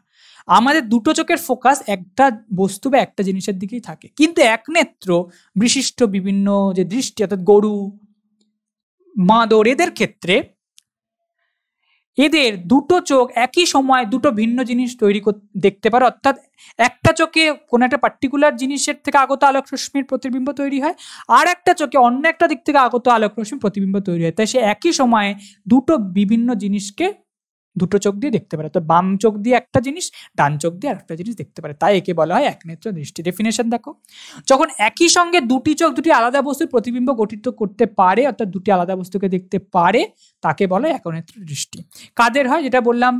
আমাদের দুটো চোখের ফোকাস একটা বস্তু বা একটা জিনিসের দিকেই থাকে। কিন্তু একনেত্র বিশিষ্ট বিভিন্ন যে দৃষ্টি, অর্থাৎ গরু, বাঁদর, এদের ক্ষেত্রে এদের দুটো চোখ একই সময় দুটো ভিন্ন জিনিস দেখতে পারে, অর্থাৎ একটা চোখে কোনো একটা পার্টিকুলার জিনিসের থেকে আগত আলোক রশ্মির প্রতিবিম্ব তৈরি হয়, আর একটা চোখে অন্য একটা দিক থেকে আগত আলোক রশ্মির প্রতিবিম্ব তৈরি হয়। তাই সে একই সময়ে দুটো বিভিন্ন জিনিসকে দুটো চোখ দিয়ে দেখতে পারে, তো বাম চোখ দিয়ে একটা জিনিস, ডান চোখ দিয়ে আরেকটা জিনিস দেখতে পারে, তাই একে বলা হয় একনেত্র দৃষ্টি। ডেফিনেশন দেখো, যখন একই সঙ্গে দুটি চোখ দুটি আলাদা বস্তুর প্রতিবিম্ব গঠিত করতে পারে, অর্থাৎ দুটি আলাদা বস্তুকে দেখতে পারে, তাকে বলা হয় একনেত্র দৃষ্টি। কাদের হয়? যেটা বললাম,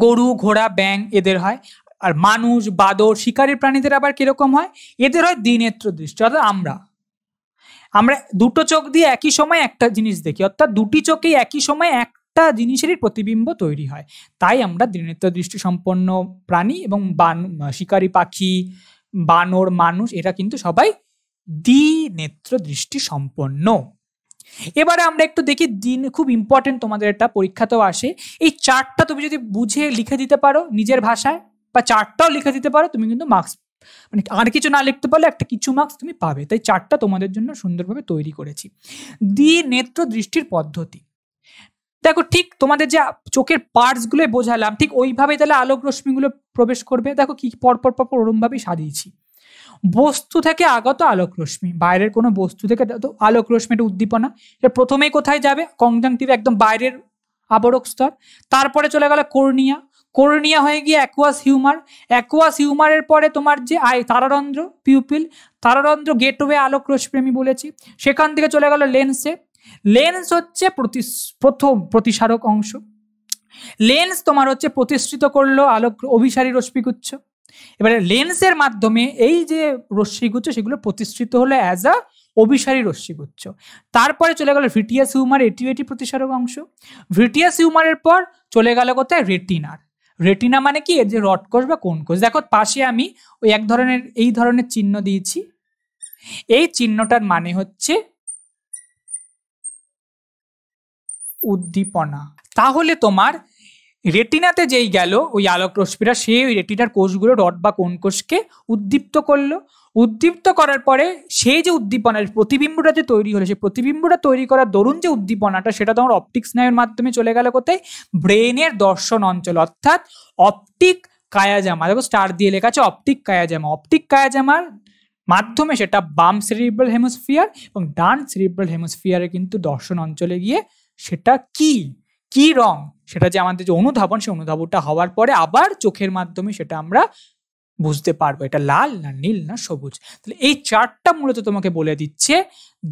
গরু, ঘোড়া, ব্যাঙ, এদের হয়। আর মানুষ, বাদর, শিকারী প্রাণীদের আবার কিরকম হয়? এদের হয় দ্বিনেত্র দৃষ্টি। অর্থাৎ আমরা দুটো চোখ দিয়ে একই সময় একটা জিনিস দেখি, অর্থাৎ দুটি চোখেই একই সময় একটা জিনিসেরই প্রতিবিম্ব তৈরি হয়, তাই আমরা দ্বিনেত্র দৃষ্টি সম্পন্ন প্রাণী। এবং শিকারী পাখি, বানর, মানুষ, এরা কিন্তু সবাই দ্বিনেত্র দৃষ্টি সম্পন্ন। এবারে আমরা একটু দেখি, খুব ইম্পর্টেন্ট, তোমাদের এটা পরীক্ষাতেও আসে, এই চার্টটা তুমি যদি বুঝে লিখে দিতে পারো নিজের ভাষায়, বা চার্টটাও লিখে দিতে পারো, তুমি কিন্তু মার্কস, মানে আর কিছু না লিখতে পারলে একটা কিছু মার্কস তুমি পাবে। তাই চার্টটা তোমাদের জন্য সুন্দরভাবে তৈরি করেছি। দ্বিনেত্র দৃষ্টির পদ্ধতি দেখো, ঠিক তোমাদের যে চোখের পার্টস গুলো বোঝালাম, ঠিক ওইভাবে তাহলে আলোক রশ্মিগুলো প্রবেশ করবে। দেখো কি পরপর ওরম ভাবেই সাজিয়েছি। বস্তু থেকে আগত আলোক রশ্মি, বাইরের কোনো বস্তু থেকে আলোক রশ্মি, এটা উদ্দীপনা, এটা প্রথমেই কোথায় যাবে? কনজাংটিভ, একদম বাইরের আবরক স্তর। তারপরে চলে গেল কর্নিয়া, কর্নিয়া হয়ে গিয়ে অ্যাকুয়াস হিউমার, অ্যাকুয়াস হিউমারের পরে তোমার যে তারারন্ধ্র, পিউপিল, তারারন্ধ্র গেটওয়ে আলোক রশ্মি আমি বলেছি, সেখান থেকে চলে গেল লেন্সে। লেন্স হচ্ছে প্রথম প্রতিসারক অংশ। লেন্স তোমার হচ্ছে প্রতিষ্ঠিত করলো আলোক অভিসারী রশ্মিগুচ্ছ। এবারে লেন্সের মাধ্যমে এই যে রশ্মিগুচ্ছ সেগুলো প্রতিষ্ঠিত হলো অ্যাজ আ অভিসারী রশ্মিগুচ্ছ। তারপরে চলে গেল ভিটিয়াস হিউমার, এটিও এটি প্রতিসারক অংশ। ভিটিয়াস হিউমারের পর চলে গেল কোথায়? রেটিনার। রেটিনা মানে কি? এর যে রডকোষ বা কোন কোষ। দেখো পাশে আমি ওই এই ধরনের চিহ্ন দিয়েছি, এই চিহ্নটার মানে হচ্ছে উদ্দীপনা। তাহলে তোমার রেটিনাতে যেই গেল ওই আলোক রশ্মিরা, সে ওই রেটিনার কোষগুলো রড বা কোন কোষকে উদ্দীপ্ত করলো। উদ্দীপ্ত করার পরে সেই যে উদ্দীপনার প্রতিবিম্বটা যে তৈরি হলো, সেই প্রতিবিম্বটা তৈরি করার দরুন যে উদ্দীপনাটা, সেটা তোমার অপটিক স্নায়ুর মাধ্যমে চলে গেল কোথায়? ব্রেনের দর্শন অঞ্চল, অর্থাৎ অপটিক কায়াজামা। দেখো স্টার দিয়ে লেখা আছে অপটিক কায়াজামা। অপটিক কায়াজামার মাধ্যমে সেটা বাম সেরিব্রাল হেমিস্ফিয়ার এবং ডান সেরিব্রাল হেমিস্ফিয়ারে কিন্তু দর্শন অঞ্চলে গিয়ে সেটা কি রং, সেটা যে আমাদের যে অনুধাবন, সেই অনুধাবনটা হওয়ার পরে আবার চোখের মাধ্যমে সেটা আমরা বুঝতে পারবো এটা লাল না নীল না সবুজ। তাহলে এই চার্টটা মূলত তোমাকে বলে দিচ্ছে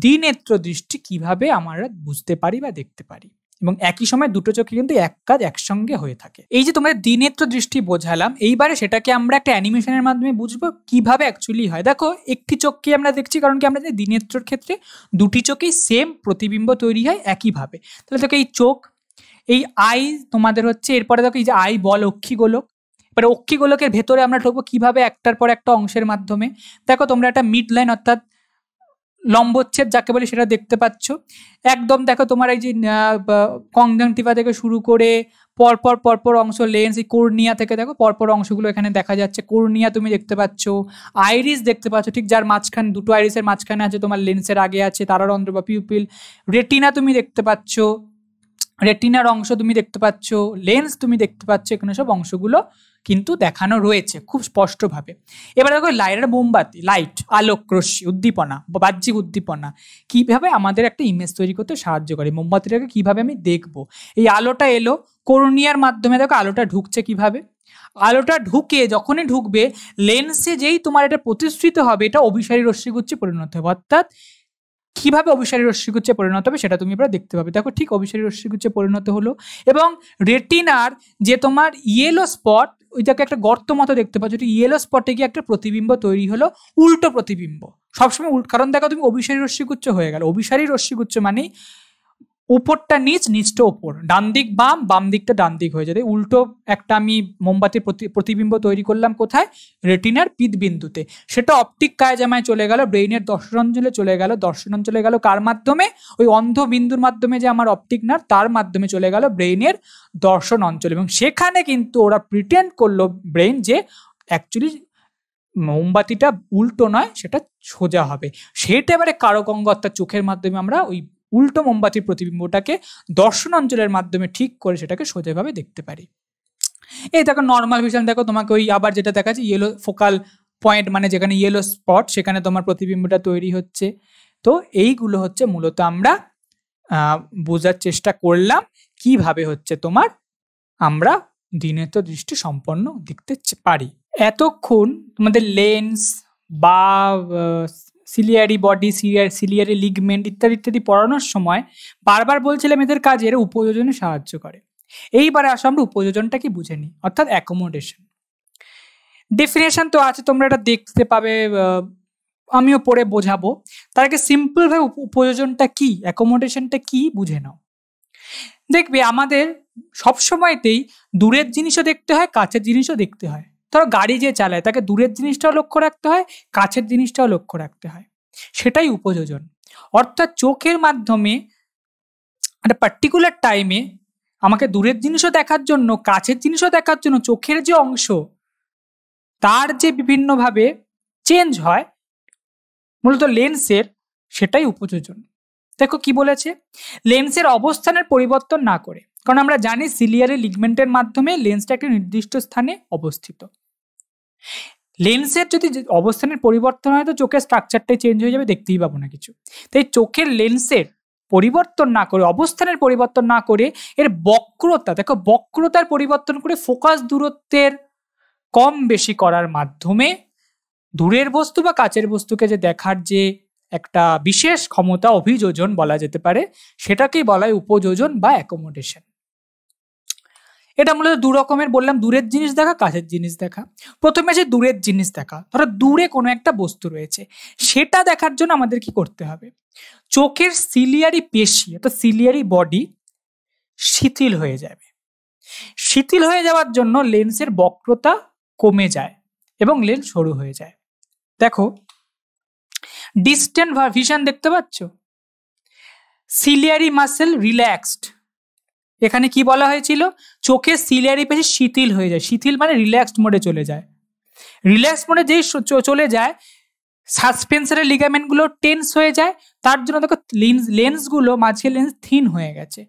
দ্বিনেত্র দৃষ্টি কিভাবে আমরা বুঝতে পারি বা দেখতে পারি, এবং একই সময় দুটো চোখে কিন্তু এক কাজ একসঙ্গে হয়ে থাকে। এই যে তোমাদের দ্বিনেত্র দৃষ্টি বোঝালাম, এইবারে সেটাকে আমরা একটা অ্যানিমেশনের মাধ্যমে বুঝবো কিভাবে অ্যাকচুয়ালি হয়। দেখো একটি চোখকে আমরা দেখছি, কারণ কি আমরা দ্বিনেত্রর ক্ষেত্রে দুটি চোখেই সেম প্রতিবিম্ব তৈরি হয় একইভাবে। তাহলে দেখো এই চোখ, এই আই তোমাদের হচ্ছে, এরপরে দেখো এই যে আই বল অক্ষি গোলক, এবারে অক্ষি গোলকের ভেতরে আমরা ঢুকবো কিভাবে, একটার পর একটা অংশের মাধ্যমে। দেখো তোমরা একটা মিড লাইন অর্থাৎ লম্বচ্ছেদ যাকে বলে সেটা দেখতে পাচ্ছ। একদম দেখো তোমার এই যে কনজাংটিভা থেকে শুরু করে পরপর পরপর অংশ, লেন্স, এই কর্নিয়া থেকে দেখো পরপর অংশগুলো এখানে দেখা যাচ্ছে। কর্নিয়া তুমি দেখতে পাচ্ছ, আইরিস দেখতে পাচ্ছ, ঠিক যার মাঝখানে, দুটো আইরিসের মাঝখানে আছে তোমার লেন্সের আগে আছে তারারন্ধ্র বা পিউপিল। রেটিনা তুমি দেখতে পাচ্ছ, রেটিনার অংশ তুমি দেখতে পাচ্ছ, লেন্স তুমি দেখতে পাচ্ছ, এখানে সব অংশগুলো কিন্তু দেখানো রয়েছে খুব স্পষ্টভাবে। এবার দেখো লাইটের মোমবাতি, লাইট, আলোক রশ্মি, উদ্দীপনা, বাহ্যিক উদ্দীপনা কিভাবে আমাদের একটা ইমেজ তৈরি করতে সাহায্য করে। মোমবাতিটাকে কিভাবে আমি দেখবো, এই আলোটা এলো কর্নিয়ার মাধ্যমে, দেখো আলোটা ঢুকছে কিভাবে, আলোটা ঢুকে যখনই ঢুকবে লেন্সে যেই তোমার এটা প্রতিষ্ঠিত হবে এটা অভিসারী রশ্মিগুচ্ছে পরিণত হবে। অর্থাৎ কিভাবে অভিসারী রশ্মিগুচ্ছে পরিণত হবে সেটা তুমি এবার দেখতে পাবে। দেখো ঠিক অভিসারী রশ্মিগুচ্ছে পরিণত হলো, এবং রেটিনার যে তোমার ইয়েলো স্পট, ওইটাকে একটা গর্ত মতো দেখতে পাচ্ছ, ইয়েলো স্পটে গিয়ে একটা প্রতিবিম্ব তৈরি হলো, উল্টো প্রতিবিম্ব সবসময় কারণ দেখো তুমি অভিসারী রশ্মিগুচ্ছ হয়ে গেল। অভিসারী রশ্মিগুচ্ছ মানে উপরটা নিচ, নিচটা ওপর, ডান দিক বাম, বাম দিকটা ডান দিক হয়ে যাবে। উল্টো একটা আমি মোমবাতির প্রতিবিম্ব তৈরি করলাম কোথায়, রেটিনার পিতবিন্দুতে, সেটা অপটিক কায়াজামায় চলে গেল, ব্রেইনের দর্শনাঞ্চলে চলে গেল। দর্শনাঞ্চলে গেল কার মাধ্যমে, ওই অন্ধ বিন্দুর মাধ্যমে যে আমার অপটিক নার্ভ, তার মাধ্যমে চলে গেল ব্রেইনের দর্শন অঞ্চল। এবং সেখানে কিন্তু ওরা প্রিটেন্ড করলো ব্রেইন যে অ্যাকচুয়ালি মোমবাতিটা উল্টো নয়, সেটা সোজা হবে। সেটা এবারে কারক অঙ্গ অর্থাৎ চোখের মাধ্যমে আমরা ওই উল্টো মোমবাতির প্রতিবিম্বটাকে দর্শন অঞ্চলের মাধ্যমে ঠিক করে সেটাকে সোজাভাবে দেখতে পারি। এই দেখো নর্মাল ভিশন, দেখো তোমাকে ওই আবার যেটা দেখাচ্ছে ইয়েলো ফোকাল পয়েন্ট, মানে যেখানে ইয়েলো স্পট সেখানে তোমার প্রতিবিম্বটা তৈরি হচ্ছে। তো এইগুলো হচ্ছে মূলত আমরা বোঝার চেষ্টা করলাম কিভাবে হচ্ছে তোমার আমরা দিনের তো দৃষ্টি সম্পন্ন দেখতে পারি। এতক্ষণ তোমাদের লেন্স বা সিলিয়ারি বডি, সিলিয়ারি লিগমেন্ট ইত্যাদি ইত্যাদি পড়ানোর সময় বারবার বলছিলাম এদের কাজের উপযোজনে সাহায্য করে। এইবারে আসো আমরা উপযোজনটা কি বুঝে নিই, অর্থাৎ অ্যাকোমোডেশন। ডেফিনেশন তো আছে, তোমরা এটা দেখতে পাবে, আমিও পড়ে বোঝাবো। তার আগে সিম্পল ভাবে উপযোজনটা কি, অ্যাকোমোডেশনটা কি বুঝে নাও। দেখবে আমাদের সবসময়তেই দূরের জিনিসও দেখতে হয়, কাছের জিনিসও দেখতে হয়। ধরো গাড়ি যে চালায় তাকে দূরের জিনিসটাও লক্ষ্য রাখতে হয়, কাছের জিনিসটাও লক্ষ্য রাখতে হয়, সেটাই উপযোজন। অর্থাৎ চোখের মাধ্যমে একটা পার্টিকুলার টাইমে আমাকে দূরের জিনিসও দেখার জন্য, কাছের জিনিসও দেখার জন্য চোখের যে অংশ তার যে বিভিন্নভাবে চেঞ্জ হয় মূলত লেন্সের, সেটাই উপযোজন। দেখো কি বলেছে, লেন্সের অবস্থানের পরিবর্তন না করে, কারণ আমরা জানি সিলিয়ারি লিগমেন্টের মাধ্যমে লেন্সটা একটা নির্দিষ্ট স্থানে অবস্থিত। লেন্সের যদি অবস্থানের পরিবর্তন হয় তো চোখের স্ট্রাকচারটাই চেঞ্জ হয়ে যাবে, দেখতেই পাবো না কিছু। তাই চোখের লেন্সের পরিবর্তন না করে, অবস্থানের পরিবর্তন না করে এর বক্রতা, দেখো বক্রতার পরিবর্তন করে ফোকাস দূরত্বের কম বেশি করার মাধ্যমে দূরের বস্তু বা কাছের বস্তুকে যে দেখার যে একটা বিশেষ ক্ষমতা, অভিযোজন বলা যেতে পারে, সেটাকেই বলা হয় উপযোজন বা অ্যাকোমোডেশন। এটা মূলত দু রকমের বললাম, দূরের জিনিস দেখা, কাছের জিনিস দেখা। প্রথমে আছে দূরের জিনিস দেখা, ধরো দূরে কোনো একটা বস্তু রয়েছে, সেটা দেখার জন্য আমাদের কি করতে হবে, চোখের সিলিয়ারি পেশি অর্থাৎ সিলিয়ারি বডি শিথিল হয়ে যাবে। শিথিল হয়ে যাওয়ার জন্য লেন্সের বক্রতা কমে যায় এবং লেন্স সরু হয়ে যায়। দেখো ডিস্টেন্ট ভিশন দেখতে পাচ্ছ, সিলিয়ারি মাসেল রিল্যাক্সড। এখানে কি বলা হয়েছিল, চোখের সিলিয়ারি পেশি শিথিল হয়ে যায়। শিথিল মানে রিল্যাক্সড মোডে চলে যায়। রিল্যাক্স মোডে যেই চলে যায় সাসপেন্সারের লিগামেন্টগুলো টেন্স হয়ে যায়। তার জন্য দেখো লেন্সগুলো, মাঝে লেন্স থিন হয়ে গেছে,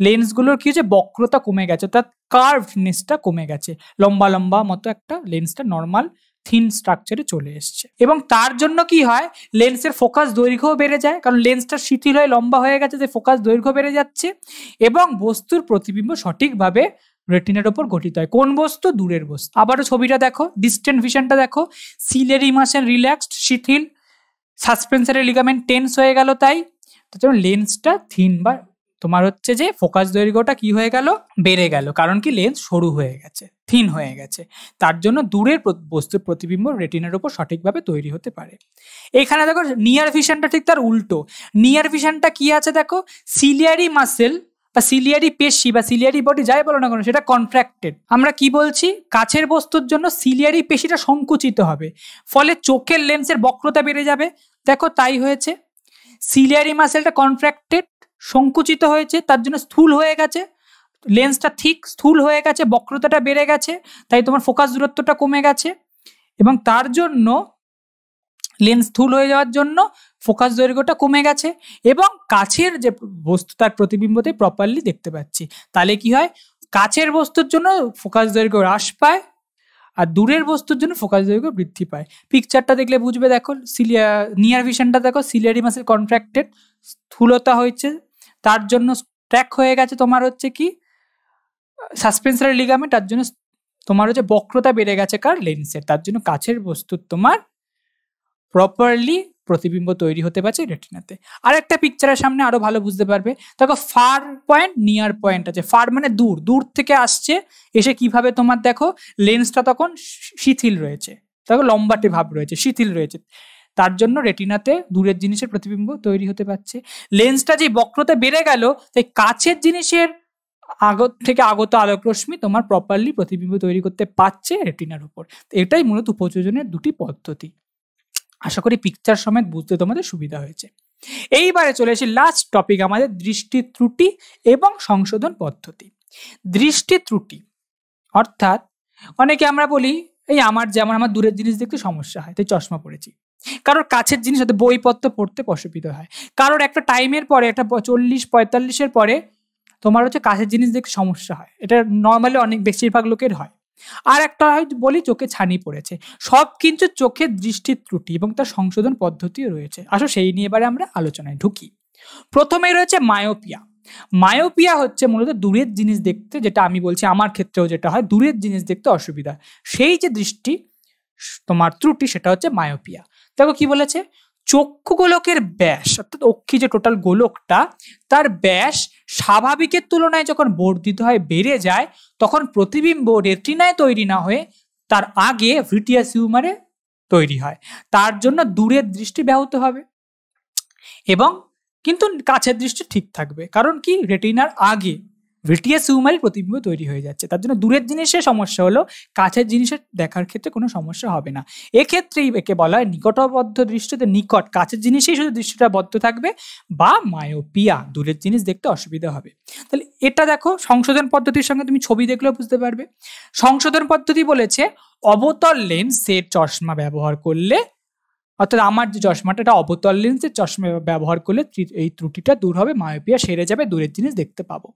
লেন্সগুলোর কি হচ্ছে, বক্রতা কমে গেছে, অর্থাৎ কার্ভনেসটা কমে গেছে, লম্বা লম্বা মতো একটা লেন্সটা নর্মাল থিন স্ট্রাকচারে চলে এসছে। এবং তার জন্য কি হয়, লেন্সের ফোকাস দৈর্ঘ্য বেড়ে যায়, কারণ লেন্সটা শিথিল হয়ে লম্বা হয়ে গেছে, যে ফোকাস দৈর্ঘ্য বেড়ে যাচ্ছে, এবং বস্তুর প্রতিবিম্ব সঠিকভাবে রেটিনার ওপর গঠিত হয়। কোন বস্তু, দূরের বস্তু। আবারও ছবিটা দেখো, ডিস্টেন্ট ভিশনটা দেখো, সিলিয়ারি মাসেল রিল্যাক্সড, শিথিল, সাসপেন্সারের লিগামেন্ট টেন্স হয়ে গেল, তাই লেন্সটা থিন বা তোমার হচ্ছে যে ফোকাস দৈর্ঘ্যটা কি হয়ে গেল, বেড়ে গেল, কারণ কি লেন্স সরু হয়ে গেছে, থিন হয়ে গেছে। তার জন্য দূরের বস্তুর প্রতিবিম্ব রেটিনার উপর সঠিকভাবে তৈরি হতে পারে। এখানে দেখো নিয়ার ভিশনটা ঠিক তার উল্টো। নিয়ার ভিশনটা কি আছে দেখো, সিলিয়ারি মাসেল বা সিলিয়ারি পেশি বা সিলিয়ারি বডি যাই বলো না কেন সেটা কন্ট্রাক্টেড। আমরা কি বলছি, কাছের বস্তুর জন্য সিলিয়ারি পেশিটা সংকুচিত হবে, ফলে চোখের লেন্সের বক্রতা বেড়ে যাবে। দেখো তাই হয়েছে, সিলিয়ারি মাসেলটা কন্ট্রাক্টেড, সংকুচিত হয়েছে, তার জন্য স্থূল হয়ে গেছে, লেন্সটা ঠিক স্থূল হয়ে গেছে, বক্রতাটা বেড়ে গেছে, তাই তোমার ফোকাস দূরত্বটা কমে গেছে, এবং তার জন্য লেন্স স্থূল হয়ে যাওয়ার জন্য ফোকাস দৈর্ঘ্যটা কমে গেছে, এবং কাছের যে বস্তু তার প্রতিবিম্বতে প্রপারলি দেখতে পাচ্ছি। তাহলে কি হয়, কাছের বস্তুর জন্য ফোকাস দৈর্ঘ্য হ্রাস পায় আর দূরের বস্তুর জন্য ফোকাস দৈর্ঘ্য বৃদ্ধি পায়। পিকচারটা দেখলে বুঝবে, দেখো নিয়ার ভিশনটা দেখো, সিলিয়ারি মাসেল কন্ট্রাক্টেড, স্থূলতা হয়েছে, তার জন্য ট্র্যাক হয়ে গেছে তোমার হচ্ছে কি সাসপেন্সরি লিগামেন্ট, তার জন্য তোমার হচ্ছে বক্রতা বেড়ে গেছে কার লেন্সের, তার জন্য কাছের বস্তুর তোমার প্রপারলি প্রতিবিম্ব তৈরি হতে পারছে রেটিনাতে। আর একটা পিকচারের সামনে আরো ভালো বুঝতে পারবে, দেখো ফার পয়েন্ট নিয়ার পয়েন্ট আছে। ফার মানে দূর, দূর থেকে আসছে, এসে কিভাবে তোমার দেখো লেন্সটা তখন শিথিল রয়েছে, দেখো লম্বাটে ভাব রয়েছে, শিথিল রয়েছে, তার জন্য রেটিনাতে দূরের জিনিসের প্রতিবিম্ব তৈরি হতে পারছে। লেন্সটা যে বক্রতা বেড়ে গেল, তাই কাছের জিনিসের থেকে আগত আলোক রশ্মি তোমার প্রপারলি প্রতিবিম্ব তৈরি করতে পারছে রেটিনার উপর। এটাই মূলত উপযোজনের দুটি পদ্ধতি। আশা করি পিকচার সমেত বুঝতে তোমাদের সুবিধা হয়েছে। এইবারে চলে আসি লাস্ট টপিক, আমাদের দৃষ্টি ত্রুটি এবং সংশোধন পদ্ধতি। দৃষ্টি ত্রুটি অর্থাৎ অনেকে আমরা বলি, এই আমার দূরের জিনিস দেখতে সমস্যা হয় তাই চশমা পড়েছি, কারোর কাছের জিনিস হয়তো বইপত্র পড়তে অসুবিধা হয়, কারোর একটা টাইমের পরে, একটা 40-45-এর পরে তোমার হচ্ছে কাছের জিনিস দেখতে সমস্যা হয়, এটা নর্মালি অনেক বেশিরভাগ লোকের হয়। আর একটা হয় বলি চোখে ছানি পড়েছে। সব কিন্তু চোখের দৃষ্টির ত্রুটি এবং তার সংশোধন পদ্ধতিও রয়েছে। আসো সেই নিয়ে এবারে আমরা আলোচনায় ঢুকি। প্রথমেই রয়েছে মায়োপিয়া। মায়োপিয়া হচ্ছে মূলত দূরের জিনিস দেখতে, যেটা আমি বলছি আমার ক্ষেত্রেও যেটা হয়, দূরের জিনিস দেখতে অসুবিধা, সেই যে দৃষ্টি তোমার ত্রুটি সেটা হচ্ছে মায়োপিয়া। দেখো কি বলেছে, চক্ষু গোলকের ব্যাস অর্থাৎ অক্ষি যে টোটাল গোলকটা, তার ব্যাস স্বাভাবিকের তুলনায় যখন বর্ধিত হয়, বেড়ে যায়, তখন প্রতিবিম্ব রেটিনায় তৈরি না হয়ে তার আগে ভিটিয়াস হিউমারে তৈরি হয়। তার জন্য দূরের দৃষ্টি ব্যাহত হবে এবং কিন্তু কাছের দৃষ্টি ঠিক থাকবে, কারণ কি রেটিনার আগে ভিটিয়াস হিউমারের প্রতিবিম্ব তৈরি হয়ে যাচ্ছে। তার জন্য দূরের জিনিসের সমস্যা হলো, কাছের জিনিসের দেখার ক্ষেত্রে কোনো সমস্যা হবে না। এক্ষেত্রেই একে বলা হয় নিকটবদ্ধ দৃষ্টিতে, নিকট কাছের জিনিসেই শুধু দৃষ্টিটা বদ্ধ থাকবে, বা মায়োপিয়া, দূরের জিনিস দেখতে অসুবিধা হবে। তাহলে এটা দেখো সংশোধন পদ্ধতির সঙ্গে তুমি ছবি দেখলেও বুঝতে পারবে। সংশোধন পদ্ধতি বলেছে অবতল লেন্সের চশমা ব্যবহার করলে, অর্থাৎ আমার যে চশমাটা এটা অবতল লেন্সের চশমা ব্যবহার করলে এই ত্রুটিটা দূর হবে, মায়োপিয়া সেরে যাবে, দূরের জিনিস দেখতে পাবো।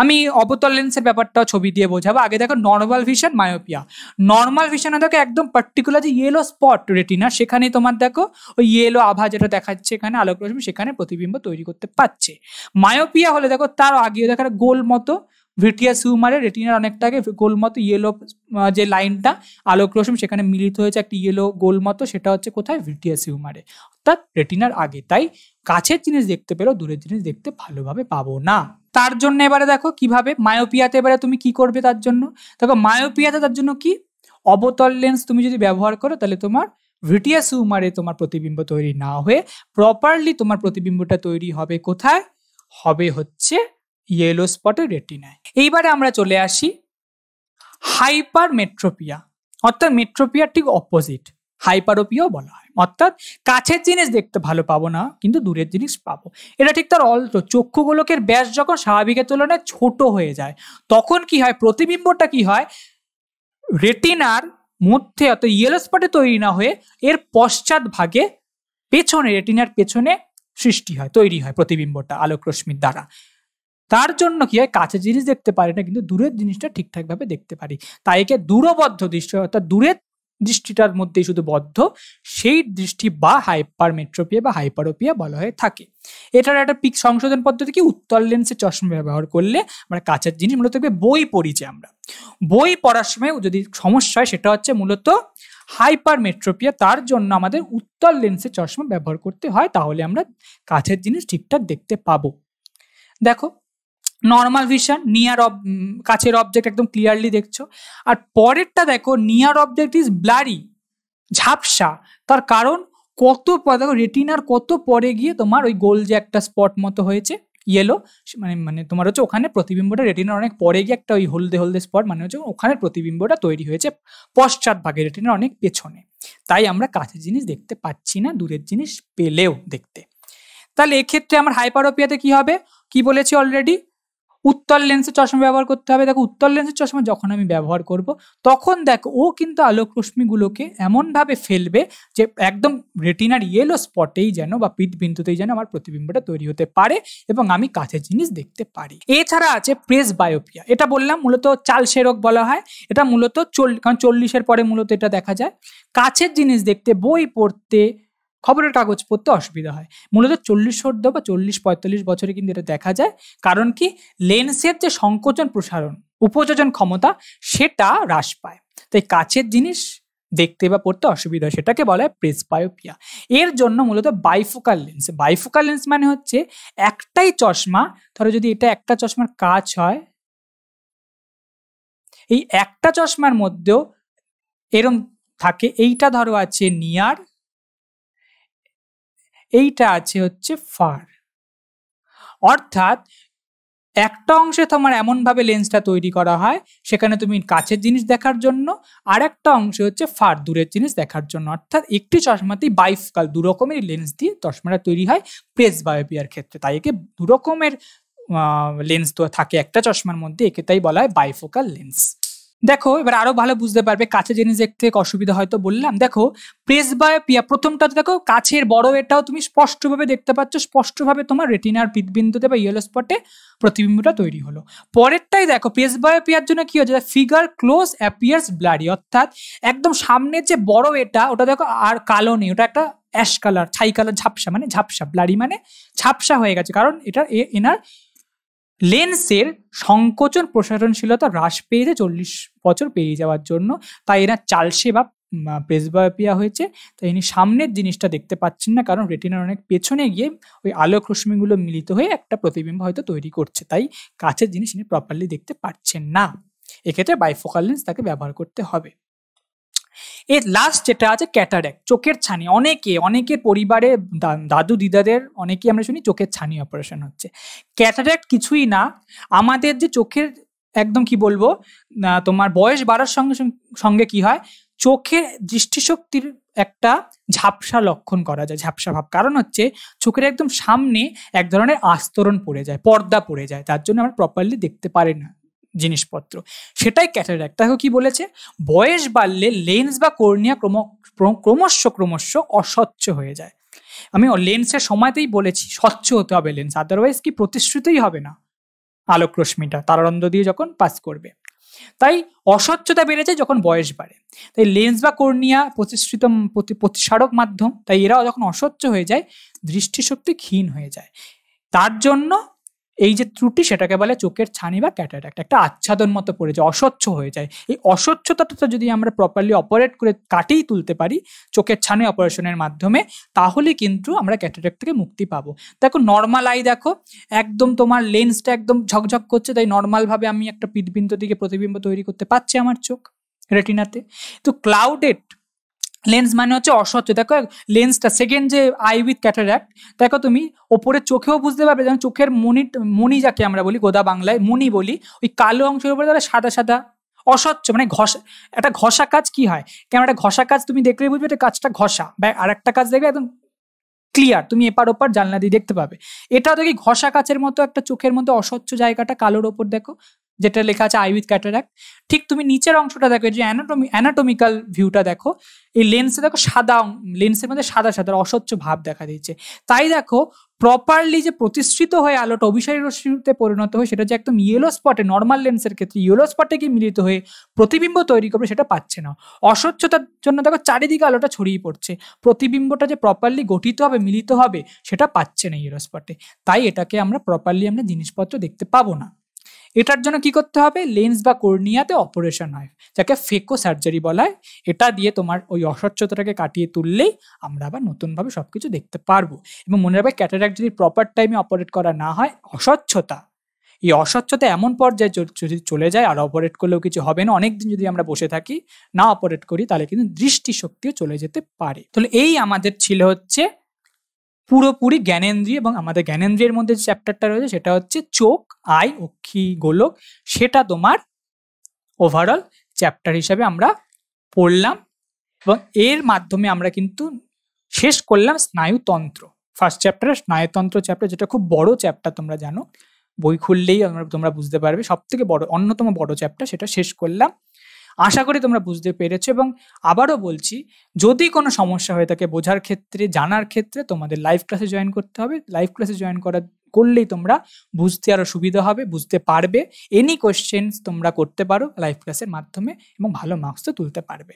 আমি অবতল লেন্সের ব্যাপারটা ছবি দিয়ে বোঝাবো। আগে দেখো নর্মাল ভিশন, মায়োপিয়া। নর্মাল ভিশনে দেখো একদম পার্টিকুলার যে ইয়েলো স্পট রেটিনা, সেখানে তোমার দেখো ওই ইয়েলো আভা যেটা দেখাচ্ছে এখানে আলোক রশ্মি, সেখানে প্রতিবিম্ব তৈরি করতে পারছে। মায়োপিয়া হলে দেখো তার আগেও দেখো গোল মতো ভিটিয়াস হিউমারের রেটিনার অনেকটা আগে গোল মতো ইয়েলো যে লাইনটা আলোক রশ্মি সেখানে মিলিত হয়েছে একটা ইয়েলো গোল মতো, সেটা হচ্ছে কোথায়, ভিটিয়াস হিউমারে, অর্থাৎ রেটিনার আগে। তাই কাছের জিনিস দেখতে পেলেও দূরের জিনিস দেখতে ভালোভাবে পাবো না। তার জন্য এবারে দেখো কিভাবে মায়োপিয়াতে এবারে তুমি কি করবে। তার জন্য দেখো মায়োপিয়াতে তার জন্য কি, অবতল লেন্স তুমি যদি ব্যবহার করো তাহলে তোমার ভিটিয়াস হিউমারে তোমার প্রতিবিম্ব তৈরি না হয়ে প্রপারলি তোমার প্রতিবিম্বটা তৈরি হবে কোথায়, হবে হচ্ছে ইয়েলো স্পটের রেটিনায়। এইবারে আমরা চলে আসি হাইপার মেট্রোপিয়া, অর্থাৎ মেট্রোপিয়ার ঠিক অপোজিট, হাইপারোপিয়াও বলা হয়, অর্থাৎ কাছের জিনিস দেখতে ভালো পাবো না কিন্তু দূরের জিনিস পাবো। এটা ঠিক তার অল্প, চক্ষু গোলকের ব্যাস যখন স্বাভাবিকের তুলনায় ছোট হয়ে যায়, তখন কি হয়, প্রতিবিম্বটা কি হয়, রেটিনার মধ্যে অর্থাৎ ইয়েলো স্পটে তৈরি না হয়ে এর পশ্চাৎ ভাগে পেছনে, রেটিনার পেছনে সৃষ্টি হয়, তৈরি হয় প্রতিবিম্বটা আলোক রশ্মির দ্বারা। তার জন্য কি হয়, কাছের জিনিস দেখতে পারি না কিন্তু দূরের জিনিসটা ঠিকঠাক ভাবে দেখতে পারি। তাই একে দূরবদ্ধ দৃষ্টি, অর্থাৎ দূরের দৃষ্টিটার মধ্যেই শুধু বদ্ধ, সেই দৃষ্টি বা হাইপারমেট্রোপিয়া বা হাইপারোপিয়া বলা হয়ে থাকে। এটার একটা পিক সংশোধন পদ্ধতি কি, উত্তল লেন্সের চশমা ব্যবহার করলে আমরা কাছের জিনিস মূলত বই পড়িছি, আমরা বই পড়ার সময় যদি সমস্যা হয় সেটা হচ্ছে মূলত হাইপারমেট্রোপিয়া। তার জন্য আমাদের উত্তল লেন্সের চশমা ব্যবহার করতে হয়, তাহলে আমরা কাছের জিনিস ঠিকঠাক দেখতে পাবো। দেখো নর্মাল ভিশন, নিয়ার কাছের অবজেক্ট একদম ক্লিয়ারলি দেখছো। আর পরেরটা দেখো নিয়ার অবজেক্ট ইজ ব্লারি, ঝাপসা। তার কারণ কত দেখো রেটিনার কত পরে গিয়ে তোমার ওই গোল যে একটা স্পট মতো হয়েছে ইয়েলো, মানে মানে তোমার হচ্ছে ওখানে প্রতিবিম্বটা রেটিনার অনেক পরে গিয়ে একটা ওই হলদে হলদে স্পট, মানে হচ্ছে ওখানে প্রতিবিম্বটা তৈরি হয়েছে পশ্চাৎ ভাগে, রেটিনার অনেক পেছনে। তাই আমরা কাছের জিনিস দেখতে পাচ্ছি না, দূরের জিনিস পেলেও দেখতে। তাহলে এক্ষেত্রে আমার হাইপারোপিয়াতে কি হবে, কি বলেছি অলরেডি, উত্তল লেন্সের চশমা ব্যবহার করতে হবে। দেখো উত্তল লেন্সের চশমা যখন আমি ব্যবহার করব, তখন দেখো ও কিন্তু আলোক রশ্মিগুলোকে এমনভাবে ফেলবে যে একদম রেটিনার ইয়েলো স্পটেই যেন বা পিট বিন্দুতেই যেন আমার প্রতিবিম্বটা তৈরি হতে পারে এবং আমি কাছের জিনিস দেখতে পারি। এছাড়া আছে প্রেসবায়োপিয়া, এটা বললাম মূলত চালসে রোগ বলা হয়। এটা মূলত কারণ 40-এর পরে মূলত এটা দেখা যায়। কাছের জিনিস দেখতে, বই পড়তে, খবরের কাগজ পড়তে অসুবিধা হয়। মূলত 40 বা 40-45 বছরে কিন্তু এটা দেখা যায়। কারণ কি, লেন্সের যে সংকোচন প্রসারণ উপযোজন ক্ষমতা সেটা হ্রাস পায়, তাই কাছের জিনিস দেখতে বা পড়তে অসুবিধা হয়, সেটাকে বলা হয় প্রেসবায়োপিয়া। এর জন্য মূলত বাইফোকাল লেন্স, বাইফোকাল লেন্স মানে হচ্ছে একটাই চশমা, ধরো যদি এটা একটা চশমার কাচ হয়, এই একটা চশমার মধ্যেও এরম থাকে, এইটা ধরো আছে নিয়ার, এইটা আছে হচ্ছে ফার। অর্থাৎ একটা অংশে তোমার এমন ভাবে লেন্সটা তৈরি করা হয় সেখানে তুমি কাছের জিনিস দেখার জন্য, আর একটা অংশে হচ্ছে ফার, দূরের জিনিস দেখার জন্য। অর্থাৎ একটি চশমাতেই বাইফোকাল দু রকমের লেন্স দিয়ে চশমাটা তৈরি হয় প্রেসবায়োপিয়ার ক্ষেত্রে। তাই একে দু রকমের লেন্স তো থাকে একটা চশমার মধ্যে, একে তাই বলা হয় বাইফোকাল লেন্স। দেখো এবার আরো ভালো বুঝতে পারবে কাছে জিনিস দেখতে অসুবিধা হয়তো বললাম। দেখো প্রেসবায়োপিয়া, প্রথমটা দেখো কাছের বড়, এটাও তুমি স্পষ্টভাবে দেখতে পাচ্ছ, স্পষ্টভাবে তোমার রেটিনার পিতবিন্দুতে বা ইয়েলো স্পটে প্রতিবিম্বটা তৈরি হলো। পরেরটাই দেখো প্রেসবায়োপিয়ার জন্য কি হচ্ছে, ফিগার ক্লোজ অ্যাপিয়ার্স ব্লারি, অর্থাৎ একদম সামনের যে বড় এটা, ওটা দেখো আর কালো নেই, ওটা একটা অ্যাশ কালার, ছাই কালার, ঝাপসা, মানে ঝাপসা, ব্লারি মানে ঝাপসা হয়ে গেছে, কারণ এটা এনার লেন্সের সংকোচন প্রসারণশীলতা হ্রাস পেয়েছে 40 বছর পেরিয়ে যাওয়ার জন্য। তাই এনার চালসে বা প্রেসবায়োপিয়া হয়েছে। তাই ইনি সামনের জিনিসটা দেখতে পাচ্ছেন না, কারণ রেটিনার অনেক পেছনে গিয়ে ওই আলোক রশ্মিগুলো মিলিত হয়ে একটা প্রতিবিম্ব হয়তো তৈরি করছে, তাই কাছের জিনিস ইনি প্রপারলি দেখতে পাচ্ছেন না। এক্ষেত্রে বাইফোকাল লেন্স তাকে ব্যবহার করতে হবে। এর লাস্ট যেটা আছে ক্যাটারাক্ট, চোখের ছানি। অনেকের পরিবারে দাদু দিদাদের অনেকেই আমরা শুনি চোখের ছানি অপারেশন হচ্ছে। ক্যাটারাক্ট কিছুই না, আমাদের যে চোখের একদম কি বলবো, তোমার বয়স বাড়ার সঙ্গে সঙ্গে কি হয়, চোখের দৃষ্টিশক্তির একটা ঝাপসা লক্ষণ করা যায়, ঝাপসা ভাব। কারণ হচ্ছে চোখের একদম সামনে এক ধরনের আস্তরণ পড়ে যায়, পর্দা পড়ে যায়, তার জন্য আমরা প্রপারলি দেখতে পারি না জিনিসপত্র, সেটাই ক্যাটারাক্ট। দেখো কি বলেছে, বয়স বাড়লে লেন্স বা কর্নিয়া ক্রমশ অস্বচ্ছ হয়ে যায়। আমি লেন্সের সময়তেই বলেছি স্বচ্ছ হতে হবে লেন্স, আদারওয়াইজ কি প্রতিশ্রুতই হবে না আলোক রশ্মিটা তারারন্ধ্র দিয়ে যখন পাস করবে। তাই অস্বচ্ছতা বেড়ে যায় যখন বয়স বাড়ে। তাই লেন্স বা কর্নিয়া প্রতিসারক মাধ্যম, তাই এরা যখন অস্বচ্ছ হয়ে যায় দৃষ্টিশক্তি ক্ষীণ হয়ে যায়। তার জন্য এই যে ত্রুটি সেটাকে বলে চোখের ছানি বা ক্যাটারাক্ট, একটা আচ্ছাদন মতো পড়ে যায়, অস্বচ্ছ হয়ে যায়। এই অস্বচ্ছতাটা যদি আমরা প্রপারলি অপারেট করে কাটিয়ে তুলতে পারি চোখের ছানি অপারেশনের মাধ্যমে, তাহলে কিন্তু আমরা ক্যাটারাক্ট থেকে মুক্তি পাবো। দেখো নর্মাল আই দেখো একদম তোমার লেন্সটা একদম ঝকঝক করছে, তাই নর্মাল ভাবে আমি একটা পিতবিন্দু দিকে প্রতিবিম্ব তৈরি করতে পারছি আমার চোখ রেটিনাতে। তো ক্লাউডেড লেন্স মানে হচ্ছে অস্বচ্ছ। দেখো লেন্সটা সেকেন্ড যে আই উইথ ক্যাটারাক্ট, দেখো তুমি ওপরে চোখেও বুঝতে পারবে, যেমন চোখের মণি যাকে আমরা বলি, গোদা বাংলায় মণি বলি, ওই কালো অংশের উপরে তাহলে সাদা সাদা অস্বচ্ছ, মানে একটা ঘষা কাজ কি হয়, কেমন একটা ঘষা কাজ তুমি দেখলেই বুঝবে এটা কাজটা ঘষা, বা আর একটা কাজ দেখবে একদম ক্লিয়ার, তুমি এপার ওপার জানলা দিয়ে দেখতে পাবে। এটাও দেখি ঘষা কাচের মতো একটা চোখের মধ্যে অস্বচ্ছ জায়গাটা কালোর ওপর দেখো যেটা লেখা আছে আই উইথ ক্যাটারাক্ট। ঠিক তুমি নিচের অংশটা দেখো, যে অ্যানাটমিক্যাল ভিউটা দেখো, এই লেন্সে দেখো সাদা, লেন্সের মধ্যে সাদা সাদা অস্বচ্ছ ভাব দেখা দিচ্ছে। তাই দেখো প্রপারলি যে প্রতিষ্ঠিত হয়ে আলোটা অভিসারী রশ্মিতে পরিণত হয় সেটা যে একদম ইয়েলো স্পটে, নর্মাল লেন্সের ক্ষেত্রে ইয়েলো স্পটে কি মিলিত হয়ে প্রতিবিম্ব তৈরি করবে সেটা পাচ্ছে না। অস্বচ্ছতার জন্য দেখো চারিদিকে আলোটা ছড়িয়ে পড়ছে, প্রতিবিম্বটা যে প্রপারলি গঠিত হবে মিলিত হবে সেটা পাচ্ছে না ইয়েলো স্পটে। তাই এটাকে আমরা প্রপারলি আমরা জিনিসপত্র দেখতে পাবো না। এটার জন্য কি করতে হবে, লেন্স বা কর্নিয়াতে অপারেশন হয়, যাকে ফেকো সার্জারি বলা হয়। এটা দিয়ে তোমার ওই অস্বচ্ছতাটাকে কাটিয়ে তুললেই আমরা আবার নতুনভাবে সবকিছু দেখতে পারবো। এবং মনে রাখবে ক্যাটারাক্ট যদি প্রপার টাইমে অপারেট করা না হয়, এই অস্বচ্ছতা এমন পর্যায়ে যদি চলে যায় আর অপারেট করলেও কিছু হবে না, অনেকদিন যদি আমরা বসে থাকি না অপারেট করি তাহলে কিন্তু দৃষ্টিশক্তিও চলে যেতে পারে। তাহলে এই আমাদের ছিল হচ্ছে পুরোপুরি জ্ঞানেন্দ্রিয়, এবং আমাদের জ্ঞানেন্দ্রিয়ের মধ্যে যে চ্যাপ্টারটা রয়েছে সেটা হচ্ছে চোখ, আই, অক্ষি, গোলক, সেটা তোমার ওভারঅল চ্যাপ্টার হিসাবে আমরা পড়লাম, এবং এর মাধ্যমে আমরা কিন্তু শেষ করলাম স্নায়ুতন্ত্র। ফার্স্ট চ্যাপ্টার স্নায়ুতন্ত্র চ্যাপ্টার, যেটা খুব বড় চ্যাপ্টার, তোমরা জানো, বই খুললেই তোমরা বুঝতে পারবে, সব থেকে বড়, অন্যতম বড় চ্যাপ্টার, সেটা শেষ করলাম। আশা করি তোমরা বুঝতে পেরেছো, এবং আবারও বলছি, যদি কোনো সমস্যা হয়ে থাকে বোঝার ক্ষেত্রে, জানার ক্ষেত্রে, তোমাদের লাইভ ক্লাসে জয়েন করতে হবে। লাইভ ক্লাসে জয়েন করলেই তোমরা বুঝতে আরো সুবিধা হবে, বুঝতে পারবে। এনি কোয়েশ্চেন্স তোমরা করতে পারো লাইভ ক্লাসের মাধ্যমে, এবং ভালো মার্কস তো তুলতে পারবে।